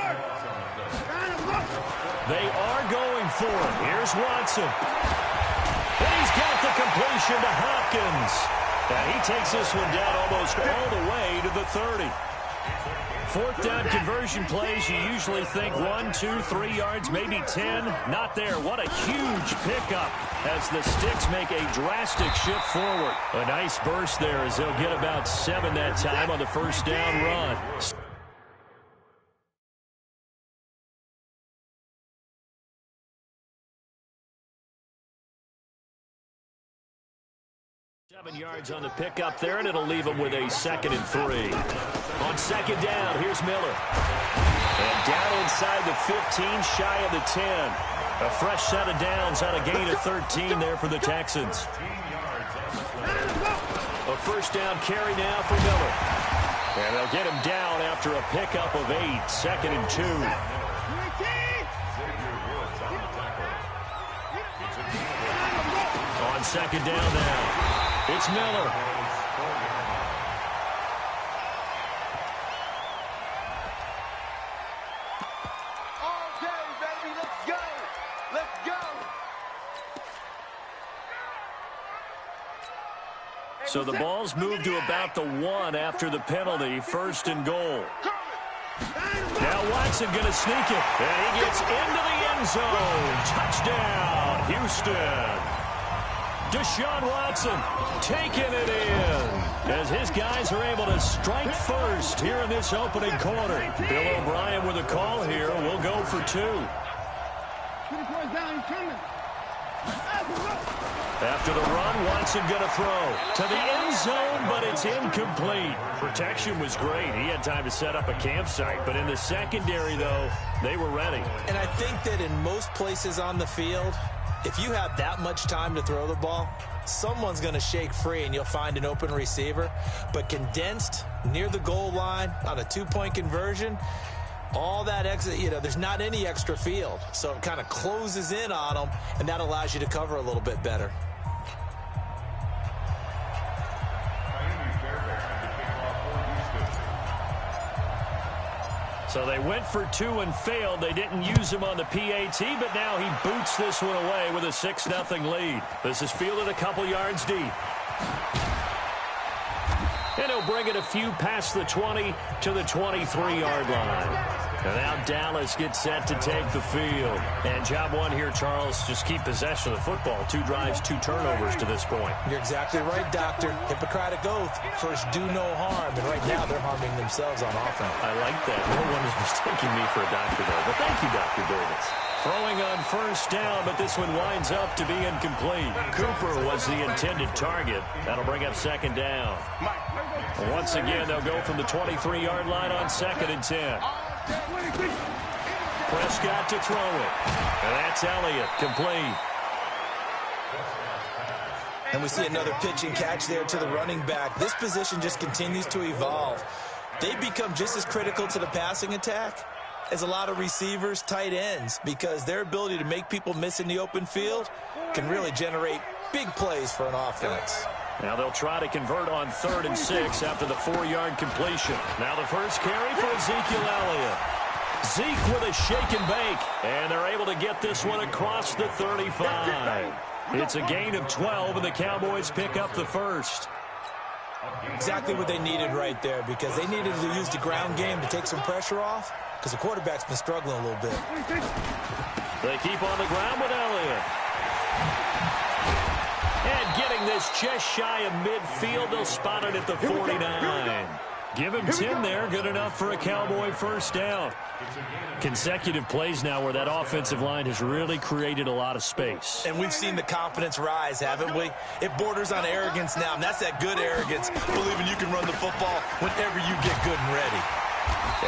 S2: They are going for it. Here's Watson. And he's got the completion to Hopkins. And he takes this one down almost all the way to the 30. 4th down conversion plays, you usually think 1, 2, 3 yards, maybe 10. Not there. What a huge pickup as the Sticks make a drastic shift forward. A nice burst there as they'll get about 7 that time on the first down run. 7 yards on the pickup there, and it'll leave them with a 2nd and 3. On 2nd down, here's Miller. And down inside the 15, shy of the 10. A fresh set of downs on a gain of 13 there for the Texans. A first down carry now for Miller. And they'll get him down after a pickup of 8, 2nd and 2. On 2nd down now. It's Miller.
S5: Okay, baby, let's go. Let's go.
S2: So the ball's moved to about the 1 after the penalty, 1st and goal. Now Watson going to sneak it, and he gets into the end zone. Touchdown, Houston. Deshaun Watson taking it in as his guys are able to strike first here in this opening quarter. Bill O'Brien with a call here. We'll go for 2. After the run, Watson going to throw to the end zone, but it's incomplete. Protection was great. He had time to set up a campsite, but in the secondary, though, they were ready.
S4: And I think that in most places on the field, if you have that much time to throw the ball, someone's going to shake free and you'll find an open receiver. But condensed near the goal line on a 2-point conversion, all that exit, there's not any extra field. So it kind of closes in on them, and that allows you to cover a little bit better.
S2: So they went for 2 and failed. They didn't use him on the PAT, but now he boots this one away with a 6-0 lead. This is fielded a couple yards deep. And he'll bring it a few past the 20 to the 23-yard line. And now Dallas gets set to take the field. And job one here, Charles, just keep possession of the football. 2 drives, 2 turnovers to this point.
S4: You're exactly right, Doctor. Hippocratic oath. First, do no harm. And right now, they're harming themselves on offense.
S2: I like that. No one is mistaking me for a doctor there. But thank you, Dr. Davis. Throwing on first down, but this one winds up to be incomplete. Cooper was the intended target. That'll bring up second down. Once again, they'll go from the 23-yard line on 2nd and 10. Prescott to throw it. And that's Elliott, complete.
S4: And we see another pitch and catch there to the running back. This position just continues to evolve. They become just as critical to the passing attack as a lot of receivers, tight ends, because their ability to make people miss in the open field can really generate big plays for an offense.
S2: Now they'll try to convert on 3rd and 6 after the 4-yard completion. Now the first carry for Ezekiel Elliott. Zeke with a shake and bake, and they're able to get this one across the 35. It's a gain of 12, and the Cowboys pick up the first.
S4: Exactly what they needed right there, because they needed to use the ground game to take some pressure off, because the quarterback's been struggling a little bit.
S2: They keep on the ground with Elliott. And getting this just shy of midfield, they'll spot it at the 49. Give him 10 there, good enough for a Cowboy first down. Consecutive plays now where that offensive line has really created a lot of space.
S4: And we've seen the confidence rise, haven't we? It borders on arrogance now, and that's that good arrogance, believing you can run the football whenever you get good and ready.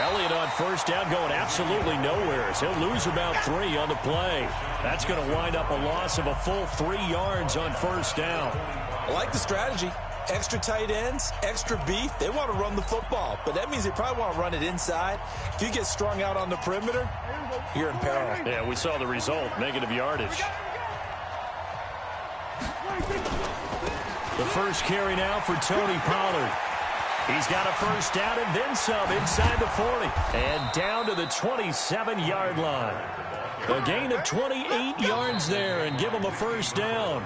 S2: Elliott on first down going absolutely nowhere. So he'll lose about 3 on the play. That's going to wind up a loss of a full 3 yards on first down.
S4: I like the strategy. Extra tight ends, extra beef. They want to run the football, but that means they probably want to run it inside. If you get strung out on the perimeter, you're in peril.
S2: Yeah, we saw the result, negative yardage. The first carry now for Tony Pollard. He's got a first down and then some inside the 40. And down to the 27-yard line. A gain of 28 yards there and give him a first down.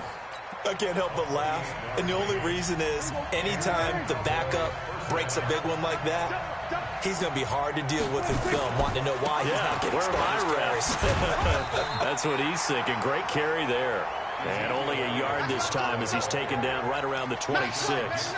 S4: I can't help but laugh. And the only reason is anytime the backup breaks a big one like that, he's going to be hard to deal with in film, wanting to know why he's not getting started carries.
S2: That's what he's thinking. Great carry there. And only a yard this time as he's taken down right around the 26.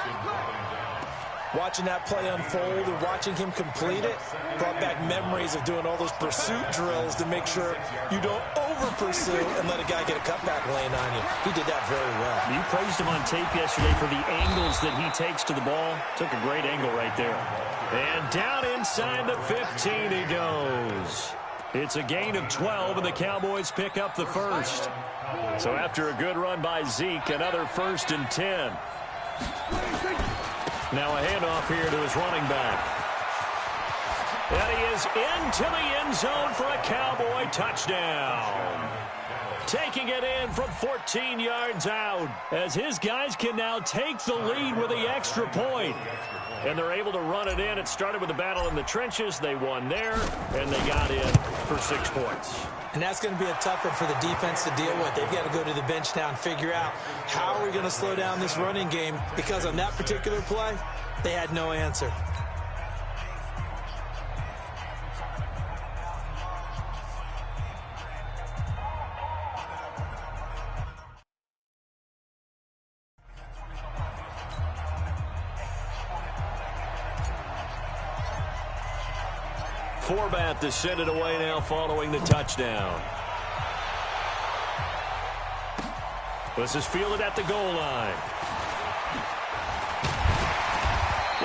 S4: Watching that play unfold and watching him complete it brought back memories of doing all those pursuit drills to make sure you don't over-pursue and let a guy get a cutback lane on you. He did that very well.
S2: You praised him on tape yesterday for the angles that he takes to the ball. Took a great angle right there. And down inside the 15 he goes. It's a gain of 12, and the Cowboys pick up the first. So after a good run by Zeke, another 1st and 10. Now a handoff here to his running back. And he is into the end zone for a Cowboy touchdown. Taking it in from 14 yards out as his guys can now take the lead with the extra point. And they're able to run it in. It started with a battle in the trenches. They won there, and they got in for 6 points.
S4: And that's going to be a tough one for the defense to deal with. They've got to go to the bench now and figure out how are we going to slow down this running game, because on that particular play, they had no answer.
S2: Forbat to send it away now following the touchdown. This is fielded at the goal line.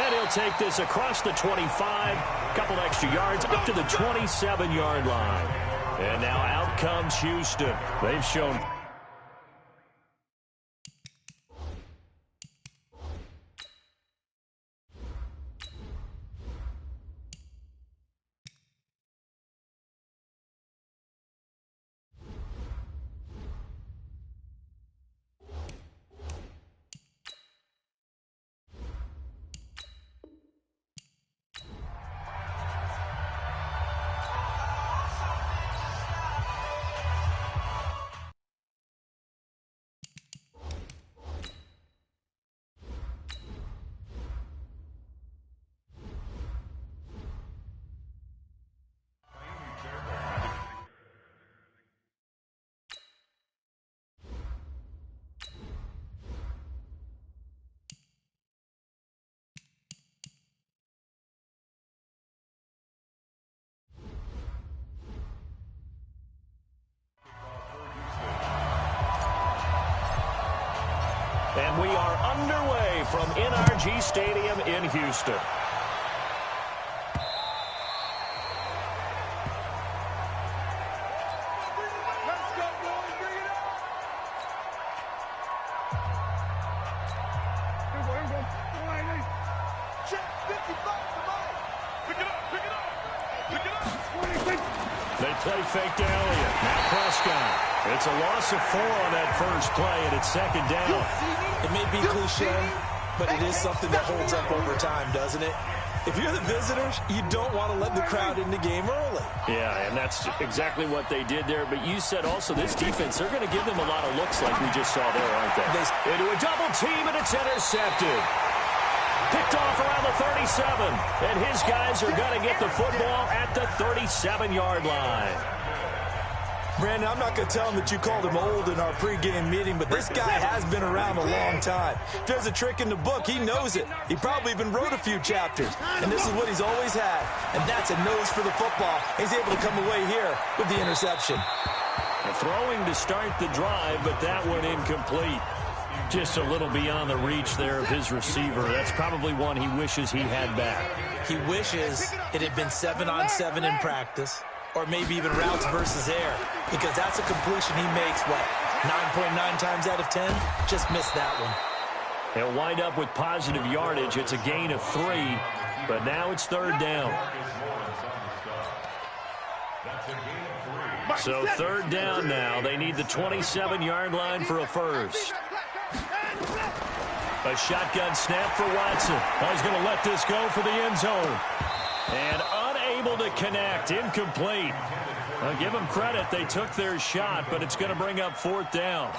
S2: And he'll take this across the 25, couple extra yards up to the 27-yard line. And now out comes Houston. They've shown underway from NRG Stadium in Houston. They play fake to Elliott. Now Prescott. It's a loss of 4 on that first play, and it's second down.
S4: It may be cliche, but it is something that holds up over time, doesn't it? If you're the visitors, you don't want to let the crowd in the game early.
S2: Yeah, and that's exactly what they did there. But you said also this defense, they're going to give them a lot of looks like we just saw there, aren't they? Into a double team, and it's intercepted. Picked off around the 37, and his guys are going to get the football at the 37-yard line.
S4: Brandon, I'm not going to tell him that you called him old in our pregame meeting, but this guy has been around a long time. If there's a trick in the book, he knows it. He probably even wrote a few chapters, and this is what he's always had, and that's a nose for the football. He's able to come away here with the interception.
S2: Throwing to start the drive, but that one incomplete. Just a little beyond the reach there of his receiver. That's probably one he wishes he had back.
S4: He wishes it had been 7-on-7 in practice, or maybe even routes versus air, because that's a completion he makes, 9.9 times out of 10? Just missed that one.
S2: He'll wind up with positive yardage. It's a gain of 3, but now it's third down. So third down now. They need the 27-yard line for a first. A shotgun snap for Watson. He's going to let this go for the end zone. And unable to connect. Incomplete. I'll give them credit. They took their shot, but it's going to bring up fourth down.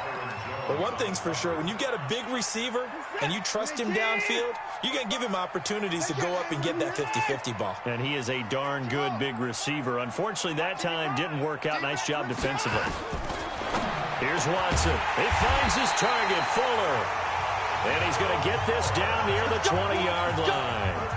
S4: But one thing's for sure, when you get a big receiver and you trust him downfield, you're going to give him opportunities to go up and get that 50-50 ball.
S2: And he is a darn good big receiver. Unfortunately, that time didn't work out. Nice job defensively. Here's Watson. He finds his target, Fuller. And he's going to get this down near the 20-yard line.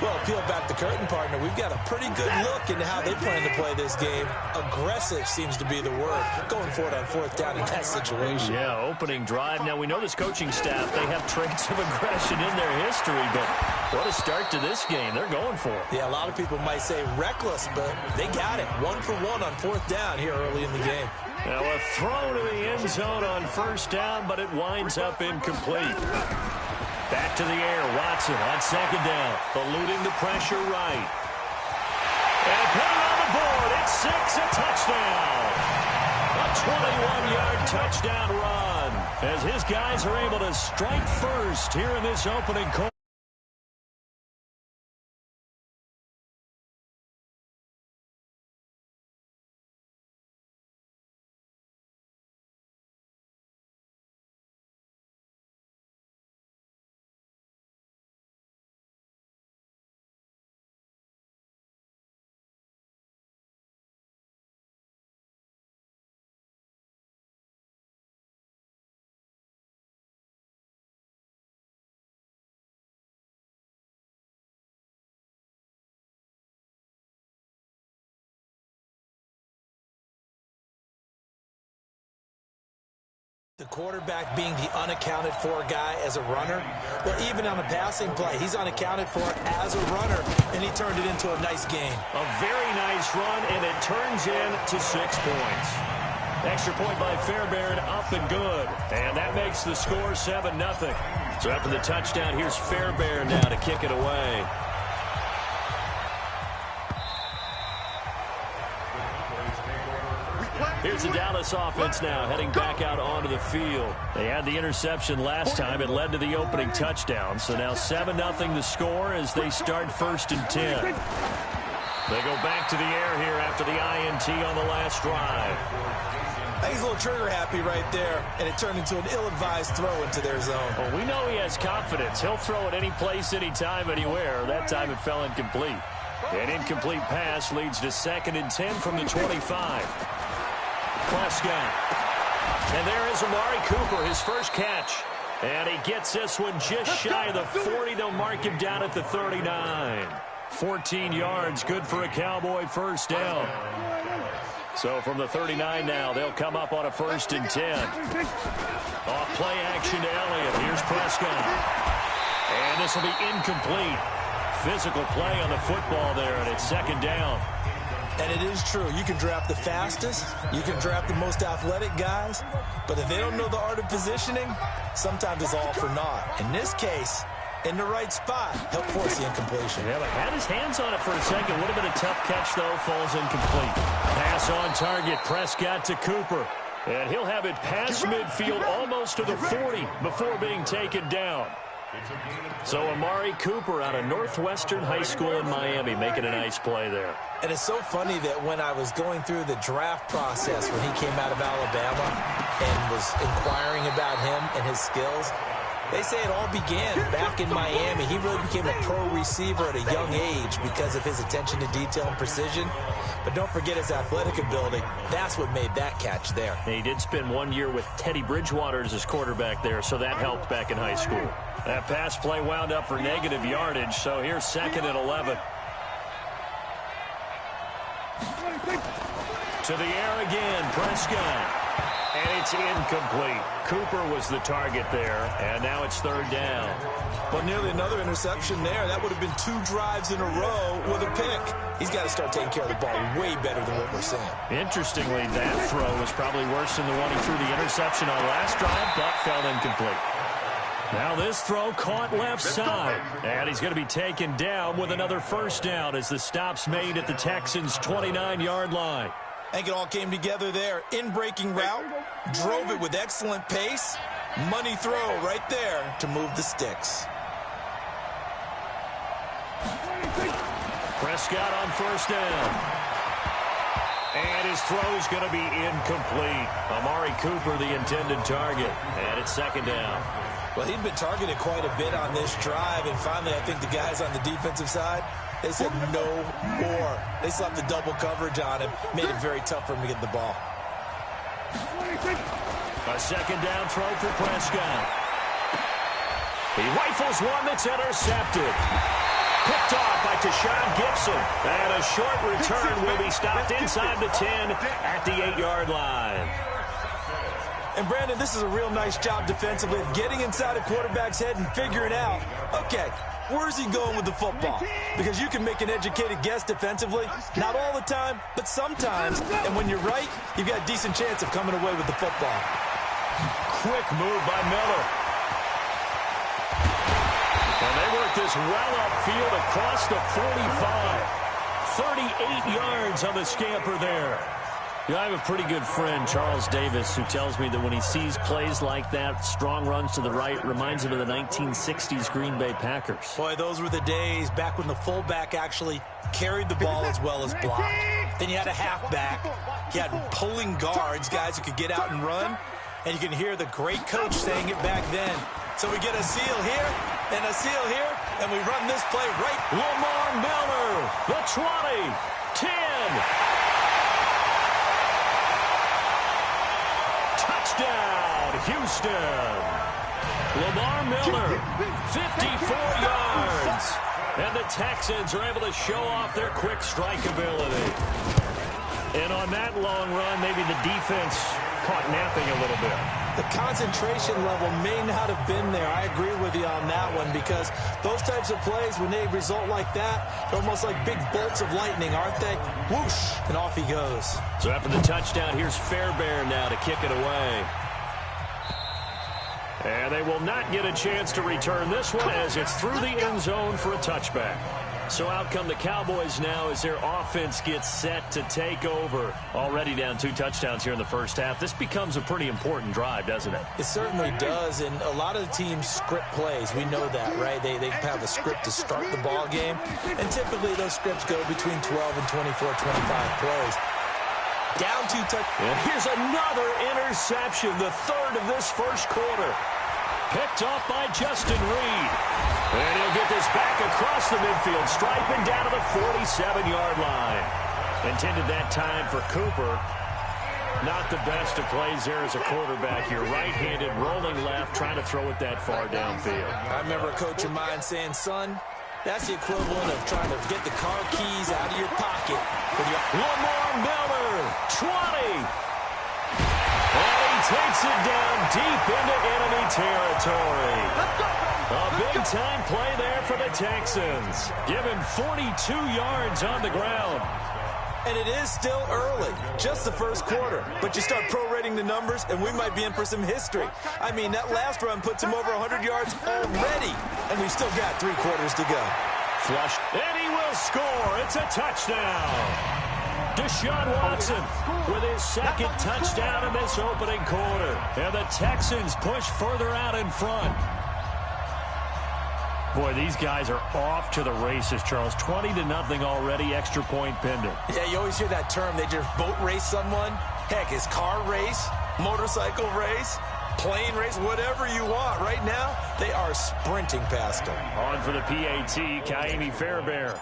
S4: Well, peel back the curtain, partner. We've got a pretty good look into how they plan to play this game. Aggressive seems to be the word. Going for it on fourth down in that situation.
S2: Yeah, opening drive. Now, we know this coaching staff, they have traits of aggression in their history, but what a start to this game. They're going for it.
S4: Yeah, a lot of people might say reckless, but they got it. 1 for 1 on fourth down here early in the game.
S2: Now, a throw to the end zone on first down, but it winds up incomplete. Back to the air, Watson on second down, eluding the pressure right. And put it on the board, it's 6, a touchdown. A 21-yard touchdown run as his guys are able to strike first here in this opening quarter.
S4: The quarterback being the unaccounted for guy as a runner, well, even on a passing play, he's unaccounted for as a runner, and he turned it into a nice gain.
S2: A very nice run, and it turns into 6 points. Extra point by Fairbairn, up and good. And that makes the score 7-0. So after the touchdown, here's Fairbairn now to kick it away. Here's the Dallas offense now, heading back out onto the field. They had the interception last time. It led to the opening touchdown. So now 7-0 the score as they start 1st and 10. They go back to the air here after the INT on the last drive.
S4: He's a little trigger happy right there, and it turned into an ill-advised throw into their zone.
S2: Well, we know he has confidence. He'll throw it any place, anytime, anywhere. That time it fell incomplete. An incomplete pass leads to 2nd and 10 from the 25. Prescott. And there is Amari Cooper, his first catch. And he gets this one just shy of the 40. They'll mark him down at the 39. 14 yards, good for a Cowboy first down. So from the 39 now, they'll come up on a 1st and 10. Off play action to Elliott. Here's Prescott. And this will be incomplete. Physical play on the football there, and it's 2nd down.
S4: And it is true. You can draft the fastest. You can draft the most athletic guys. But if they don't know the art of positioning, sometimes it's all for naught. In this case, in the right spot, help force the incompletion.
S2: Yeah, but had his hands on it for a second. Would have been a tough catch, though. Falls incomplete. Pass on target. Prescott to Cooper. And he'll have it past midfield almost to the 40 before being taken down. So Amari Cooper out of Northwestern High School in Miami making a nice play there.
S4: And it's so funny that when I was going through the draft process when he came out of Alabama and was inquiring about him and his skills, they say it all began back in Miami. He really became a pro receiver at a young age because of his attention to detail and precision. But don't forget his athletic ability. That's what made that catch there.
S2: And he did spend 1 year with Teddy Bridgewater as his quarterback there, so that helped back in high school. That pass play wound up for negative yardage, so here's 2nd and 11. To the air again, Prescott. And it's incomplete. Cooper was the target there, and now it's 3rd down.
S4: But nearly another interception there. That would have been 2 drives in a row with a pick. He's got to start taking care of the ball way better than what we're seeing.
S2: Interestingly, that throw was probably worse than the one he threw the interception on last drive, but fell incomplete. Now this throw caught left side, and he's going to be taken down with another 1st down as the stop's made at the Texans' 29-yard line.
S4: I think it all came together there. In-breaking route, drove it with excellent pace. Money throw right there to move the sticks.
S2: Prescott on 1st down. And his throw's going to be incomplete. Amari Cooper, the intended target. And it's 2nd down.
S4: Well, he'd been targeted quite a bit on this drive, and finally I think the guys on the defensive side, they said no more. They slapped the double coverage on him, made it very tough for him to get the ball.
S2: A 2nd down throw for Prescott. He rifles one that's intercepted. Picked off by Tashawn Gibson. And a short return will be stopped inside the 10 at the 8-yard line.
S4: And, Brandon, this is a real nice job defensively of getting inside a quarterback's head and figuring out, okay, where's he going with the football? Because you can make an educated guess defensively. Not all the time, but sometimes. And when you're right, you've got a decent chance of coming away with the football.
S2: Quick move by Miller. And they work this well upfield across the 45. 38 yards on the scamper there. You know, I have a pretty good friend, Charles Davis, who tells me that when he sees plays like that, strong runs to the right, reminds him of the 1960s Green Bay Packers.
S4: Boy, those were the days back when the fullback actually carried the ball as well as blocked. Then you had a halfback. You had pulling guards, guys who could get out and run. And you can hear the great coach saying it back then. So we get a seal here and a seal here, and we run this play right.
S2: Lamar Miller, the 20, 10. Touchdown, Houston. Lamar Miller, 54 yards. And the Texans are able to show off their quick strike ability. And on that long run, maybe the defense caught napping a little bit.
S4: The concentration level may not have been there. I agree with you on that one, because those types of plays, when they result like that, they're almost like big bolts of lightning, aren't they? Whoosh, and off he goes.
S2: So after the touchdown, here's Fairbairn now to kick it away. And they will not get a chance to return this one as it's through the end zone for a touchback. So out come the Cowboys now as their offense gets set to take over. Already down 2 touchdowns here in the first half. This becomes a pretty important drive, doesn't it?
S4: It certainly does, and a lot of the teams script plays. We know that, right? They have a script to start the ball game, and typically those scripts go between 12 and 24, 25 plays. Down 2 touchdowns.
S2: And here's another interception, the 3rd of this first quarter. Picked off by Justin Reed. And he'll get this back across the midfield stripe and down to the 47-yard line. Intended that time for Cooper. Not the best of plays there as a quarterback. You're right-handed, rolling left, trying to throw it that far downfield.
S4: I remember a coach of mine saying, son, that's the equivalent of trying to get the car keys out of your pocket.
S2: Lamar Miller, And he takes it down deep into enemy territory. A big-time play there for the Texans. Give him 42 yards on the ground.
S4: And it is still early, just the first quarter. But you start prorating the numbers, and we might be in for some history. I mean, that last run puts him over 100 yards already, and we've still got 3 quarters to go.
S2: Flush, and he will score. It's a touchdown. Deshaun Watson with his second touchdown in this opening quarter. And the Texans push further out in front. Boy, these guys are off to the races, Charles. 20-0 already, extra point pending.
S4: Yeah, you always hear that term. They just boat race someone. Heck, it's car race, motorcycle race, plane race, whatever you want. Right now, they are sprinting past them.
S2: On for the PAT, Kaimi Fairbairn.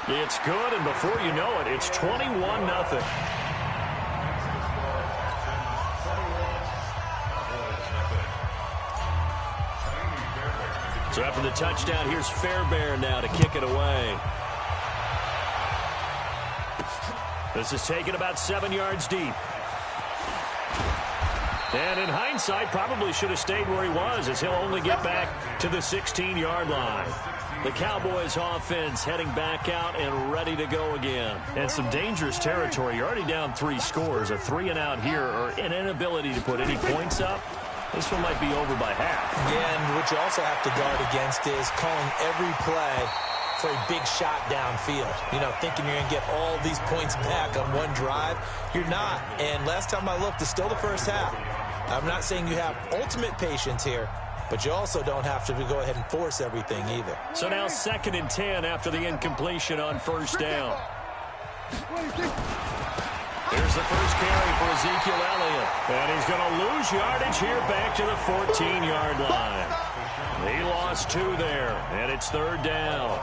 S2: It's good, and before you know it, it's 21-0. So after the touchdown, here's Fairbairn now to kick it away. This is taken about 7 yards deep. And in hindsight, probably should have stayed where he was, as he'll only get back to the 16-yard line. The Cowboys offense heading back out and ready to go again. And some dangerous territory. You're already down 3 scores. A 3-and-out here, or an inability to put any points up. This one might be over by half.
S4: Yeah, and what you also have to guard against is calling every play for a big shot downfield. You know, thinking you're going to get all these points back on one drive. You're not. And last time I looked, it's still the first half. I'm not saying you have ultimate patience here, but you also don't have to go ahead and force everything either.
S2: So now 2nd and 10 after the incompletion on first down. Here's the first carry for Ezekiel Elliott. And he's going to lose yardage here back to the 14-yard line. He lost 2 there, and it's 3rd down.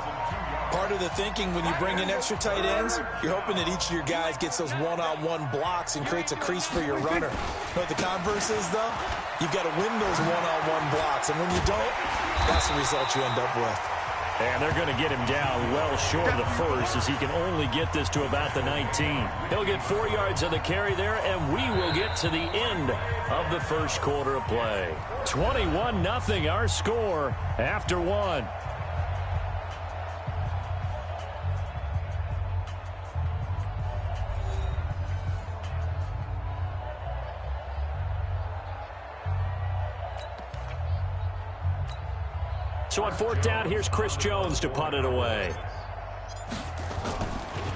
S4: Part of the thinking when you bring in extra tight ends, you're hoping that each of your guys gets those one-on-one blocks and creates a crease for your runner. You know what the converse is, though? You've got to win those one-on-one blocks, and when you don't, that's the result you end up with.
S2: And they're going to get him down well short of the first, as he can only get this to about the 19. He'll get 4 yards of the carry there, and we will get to the end of the first quarter of play. 21-0 our score after 1. So on 4th down, here's Chris Jones to punt it away.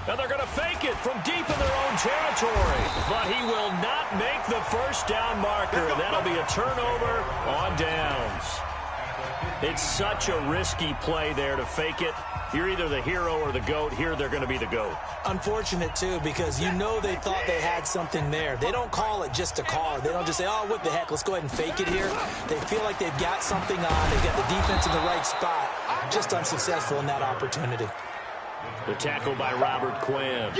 S2: And they're going to fake it from deep in their own territory. But he will not make the first down marker. And that'll be a turnover on downs. It's such a risky play there to fake it. You're either the hero or the GOAT. Here they're going to be the GOAT.
S4: Unfortunate, too, because you know they thought they had something there. They don't call it just to call it. They don't just say, oh, what the heck, let's go ahead and fake it here. They feel like they've got something on. They've got the defense in the right spot. Just unsuccessful in that opportunity.
S2: The tackle by Robert Quinn.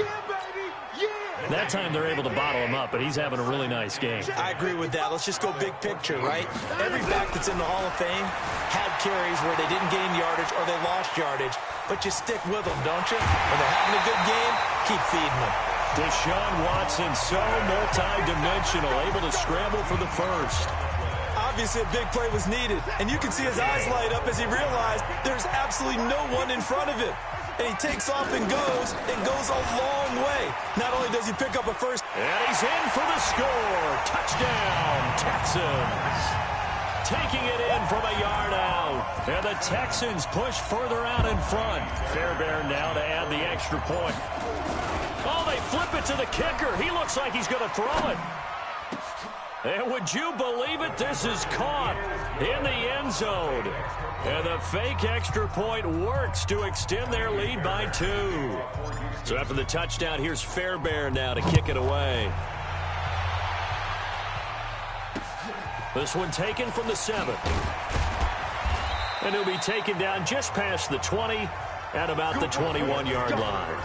S2: That time they're able to bottle him up, but he's having a really nice game.
S4: I agree with that. Let's just go big picture, right? Every back that's in the Hall of Fame had carries where they didn't gain yardage or they lost yardage, but you stick with them, don't you? When they're having a good game, keep feeding them.
S2: Deshaun Watson, so multi-dimensional, able to scramble for the first.
S4: Obviously, a big play was needed, and you can see his eyes light up as he realized there's absolutely no one in front of him. And he takes off and goes a long way. Not only does he pick up a first.
S2: And he's in for the score. Touchdown, Texans. Taking it in from a yard out. And the Texans push further out in front. Fairbairn now to add the extra point. Oh, they flip it to the kicker. He looks like he's going to throw it. And would you believe it? This is caught in the end zone. And the fake extra point works to extend their lead by 2. So after the touchdown, here's Fairbairn now to kick it away. This one taken from the 7. And he'll be taken down just past the 20 at about the 21-yard line.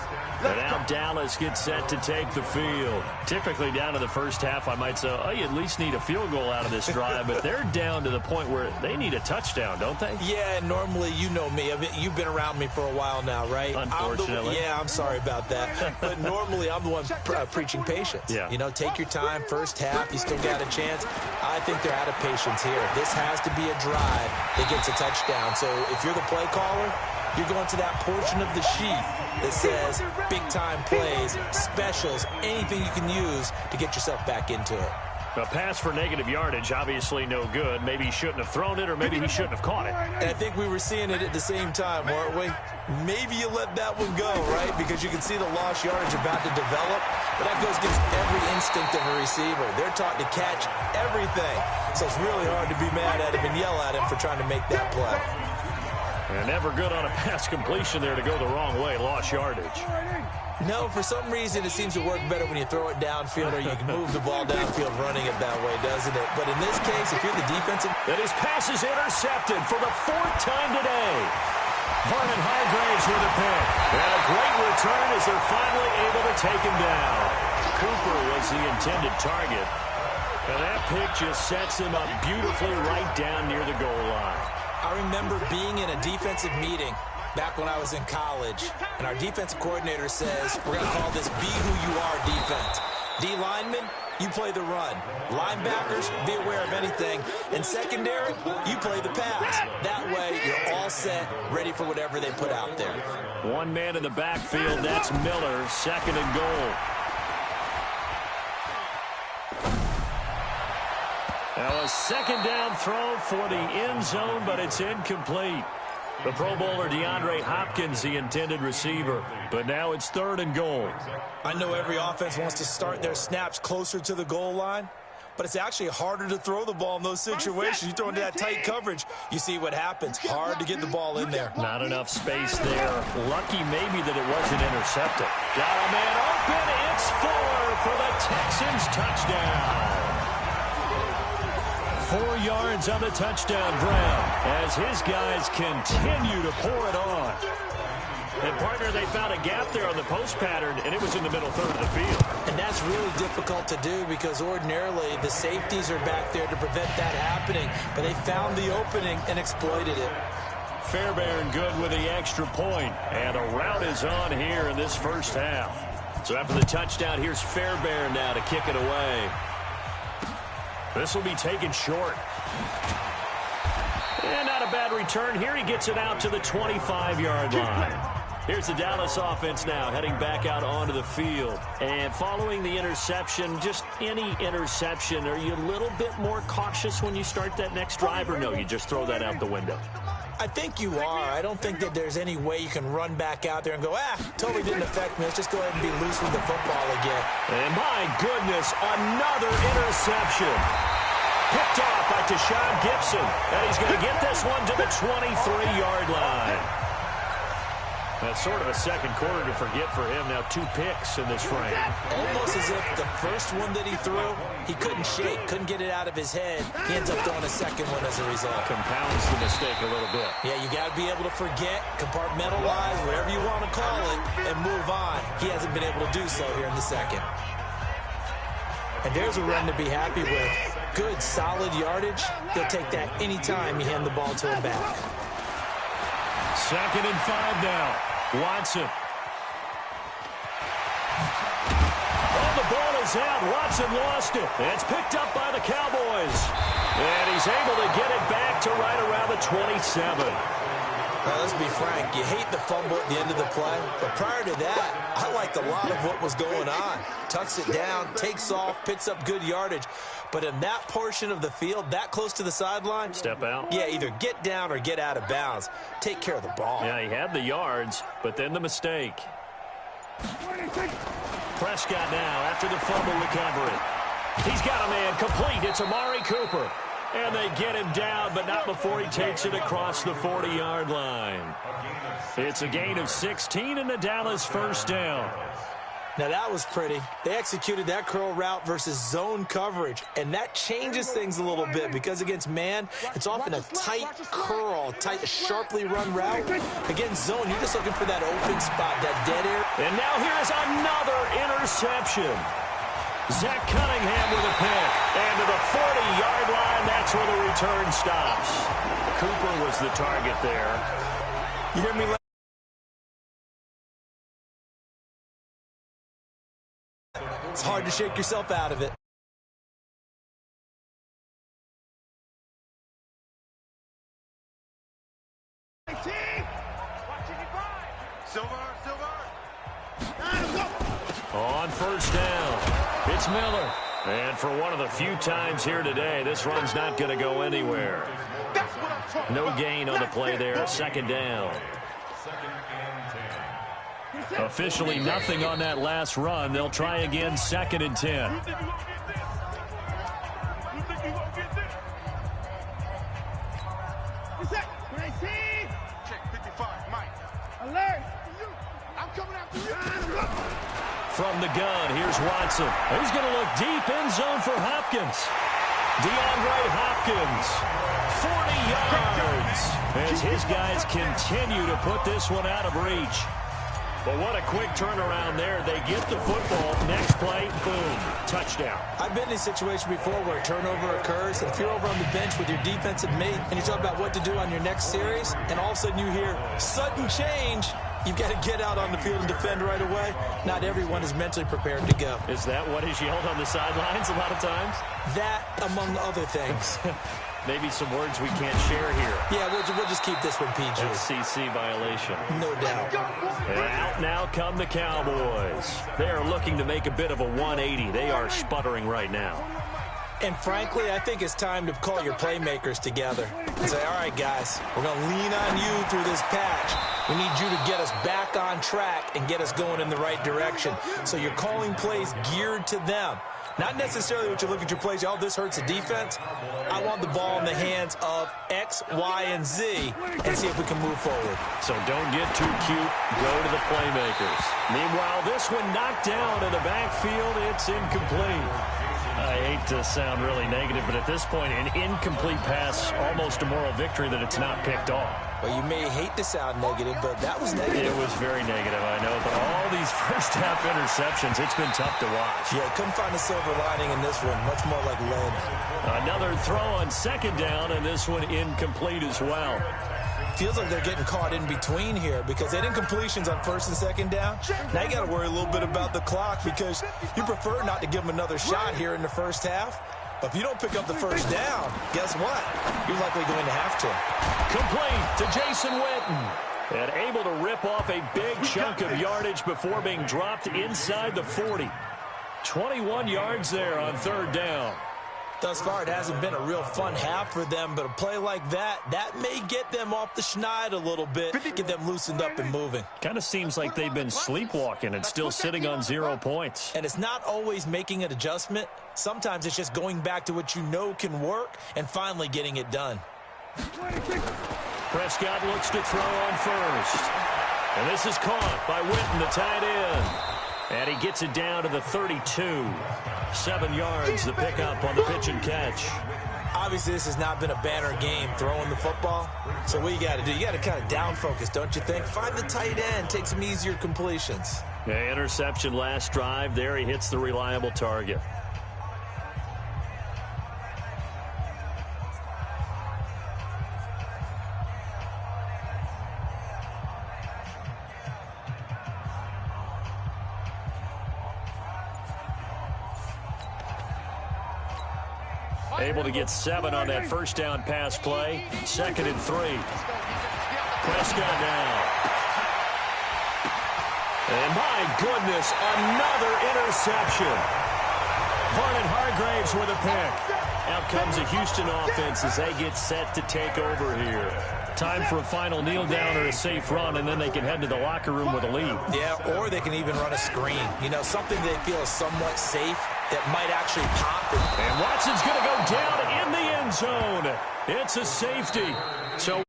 S2: And now Dallas gets set to take the field. Typically down to the first half, I might say, oh, you at least need a field goal out of this drive. But they're down to the point where they need a touchdown, don't they?
S4: Yeah, normally, you know me. You've been around me for a while now, right?
S2: Unfortunately.
S4: I'm sorry about that. But normally, I'm the one preaching patience.
S2: Yeah.
S4: You know, take your time. First half, you still got a chance. I think they're out of patience here. This has to be a drive that gets a touchdown. So if you're the play caller, you're going to that portion of the sheet that says big-time plays, specials, anything you can use to get yourself back into it.
S2: A pass for negative yardage, obviously no good. Maybe he shouldn't have thrown it, or maybe he shouldn't have caught it.
S4: And I think we were seeing it at the same time, weren't we? Maybe you let that one go, right? Because you can see the lost yardage about to develop. But that goes against every instinct of a receiver. They're taught to catch everything. So it's really hard to be mad at him and yell at him for trying to make that play.
S2: And never good on a pass completion there to go the wrong way. Lost yardage.
S4: No, for some reason it seems to work better when you throw it downfield or you can move the ball downfield running it that way, doesn't it? But in this case, if you're the defensive...
S2: And his pass is intercepted for the 4th time today. Vernon Hargraves with a pick. And a great return as they're finally able to take him down. Cooper was the intended target. And that pick just sets him up beautifully right down near the goal line.
S4: I remember being in a defensive meeting back when I was in college, and our defensive coordinator says, we're going to call this Be Who You Are defense. D linemen, you play the run. Linebackers, be aware of anything. And secondary, you play the pass. That way, you're all set, ready for whatever they put out there.
S2: One man in the backfield, that's Miller, 2nd and goal. Now a 2nd down throw for the end zone, but it's incomplete. The Pro Bowler DeAndre Hopkins, the intended receiver. But now it's 3rd and goal.
S4: I know every offense wants to start their snaps closer to the goal line, but it's actually harder to throw the ball in those situations. You throw into that tight coverage, you see what happens. Hard to get the ball in there.
S2: Not enough space there. Lucky maybe that it wasn't intercepted. Got a man open. It's Fuller for the Texans touchdown. 4 yards on the touchdown ground as his guys continue to pour it on. And, partner, they found a gap there on the post pattern, and it was in the middle third of the field.
S4: And that's really difficult to do because ordinarily the safeties are back there to prevent that happening. But they found the opening and exploited it.
S2: Fairbairn good with the extra point. And a rout is on here in this first half. So after the touchdown, here's Fairbairn now to kick it away. This will be taken short. And not a bad return. Here he gets it out to the 25-yard line. Here's the Dallas offense now heading back out onto the field. And following the interception, just any interception, are you a little bit more cautious when you start that next drive, or no, you just throw that out the window?
S4: I think you are. I don't think that there's any way you can run back out there and go, totally didn't affect me. Let's just go ahead and be loose with the football again.
S2: And my goodness, another interception. Picked off by Tashawn Gibson. And he's going to get this one to the 23-yard line. That's sort of a second quarter to forget for him. Now 2 picks in this frame.
S4: Almost as if the first one that he threw, he couldn't shake, couldn't get it out of his head. He ends up throwing a second one as a result.
S2: Compounds the mistake a little bit.
S4: Yeah, you got to be able to forget, compartmentalize, whatever you want to call it, and move on. He hasn't been able to do so here in the second. And there's a run to be happy with. Good, solid yardage. He'll take that anytime you hand the ball to him back.
S2: 2nd and 5 now. Watson. Oh, the ball is out. Watson lost it. It's picked up by the Cowboys. And he's able to get it back to right around the 27.
S4: Well, let's be frank. You hate the fumble at the end of the play. But prior to that, I liked a lot of what was going on. Tucks it down, takes off, picks up good yardage. But in that portion of the field, that close to the sideline,
S2: step out.
S4: Yeah, either get down or get out of bounds. Take care of the ball.
S2: Yeah, he had the yards, but then the mistake. Prescott now after the fumble recovery. He's got a man complete. It's Amari Cooper. And they get him down, but not before he takes it across the 40-yard line. It's a gain of 16 and a Dallas first down.
S4: Now that was pretty. They executed that curl route versus zone coverage, and that changes things a little bit because against man, it's often a tight curl, tight, sharply run route. Against zone, you're just looking for that open spot, that dead area.
S2: And now here's another interception. Zach Cunningham with a pick. And to the 40-yard line, that's where the return stops. Cooper was the target there.
S4: You hear me? It's hard to shake yourself out of it.
S2: On first down, it's Miller. And for one of the few times here today, this run's not going to go anywhere. No gain on the play there, second down. Officially nothing on that last run. They'll try again, 2nd and 10. From the gun, here's Watson. He's going to look deep in zone for Hopkins. DeAndre Hopkins, 40 yards, as his guys continue to put this one out of reach. But what a quick turnaround there. They get the football. Next play, boom, touchdown.
S4: I've been in a situation before where a turnover occurs, and if you're over on the bench with your defensive mate and you talk about what to do on your next series, and all of a sudden you hear sudden change, you've got to get out on the field and defend right away. Not everyone is mentally prepared to go.
S2: Is that what is yelled on the sidelines a lot of times?
S4: That, among other things.
S2: Maybe some words we can't share here.
S4: Yeah, we'll just keep this one PG.
S2: FCC violation.
S4: No doubt.
S2: And out now come the Cowboys. They are looking to make a bit of a 180. They are sputtering right now.
S4: And frankly, I think it's time to call your playmakers together and say, all right, guys, we're going to lean on you through this patch. We need you to get us back on track and get us going in the right direction. So you're calling plays geared to them. Not necessarily what you look at your plays, oh, this hurts the defense. I want the ball in the hands of X, Y, and Z and see if we can move forward.
S2: So don't get too cute. Go to the playmakers. Meanwhile, this one knocked down in the backfield. It's incomplete. I hate to sound really negative, but at this point, an incomplete pass, almost a moral victory that it's not picked off.
S4: Well, you may hate to sound negative, but that was negative.
S2: It was very negative, I know, but all these first-half interceptions, it's been tough to watch.
S4: Yeah, couldn't find a silver lining in this one. Much more like lead.
S2: Another throw on second down, and this one incomplete as well.
S4: Feels like they're getting caught in between here because they had incompletions on first and second down. Now you got to worry a little bit about the clock because you prefer not to give them another shot here in the first half. But if you don't pick up the first down, guess what? You're likely going to have to.
S2: Complete to Jason Witten. And able to rip off a big chunk of yardage before being dropped inside the 40. 21 yards there on third down.
S4: Thus far, it hasn't been a real fun half for them, but a play like that may get them off the schneid a little bit, get them loosened up and moving.
S2: Kind of seems like they've been sleepwalking and still sitting on 0 points.
S4: And it's not always making an adjustment. Sometimes it's just going back to what you know can work and finally getting it done.
S2: Prescott looks to throw on first. And this is caught by Witten, the tight end. And he gets it down to the 32. 7 yards, the pickup on the pitch and catch.
S4: Obviously, this has not been a banner game throwing the football. So what you got to do, you got to kind of down focus, don't you think? Find the tight end, take some easier completions.
S2: Yeah, interception last drive. There he hits the reliable target. Able to get 7 on that first down pass play. 2nd and 3. Prescott now. And my goodness, another interception. Vernon Hargraves with a pick. Out comes the Houston offense as they get set to take over here. Time for a final kneel down or a safe run, and then they can head to the locker room with a lead.
S4: Yeah, or they can even run a screen. You know, something they feel is somewhat safe that might actually pop it.
S2: And Watson's going to go down in the end zone. It's a safety. So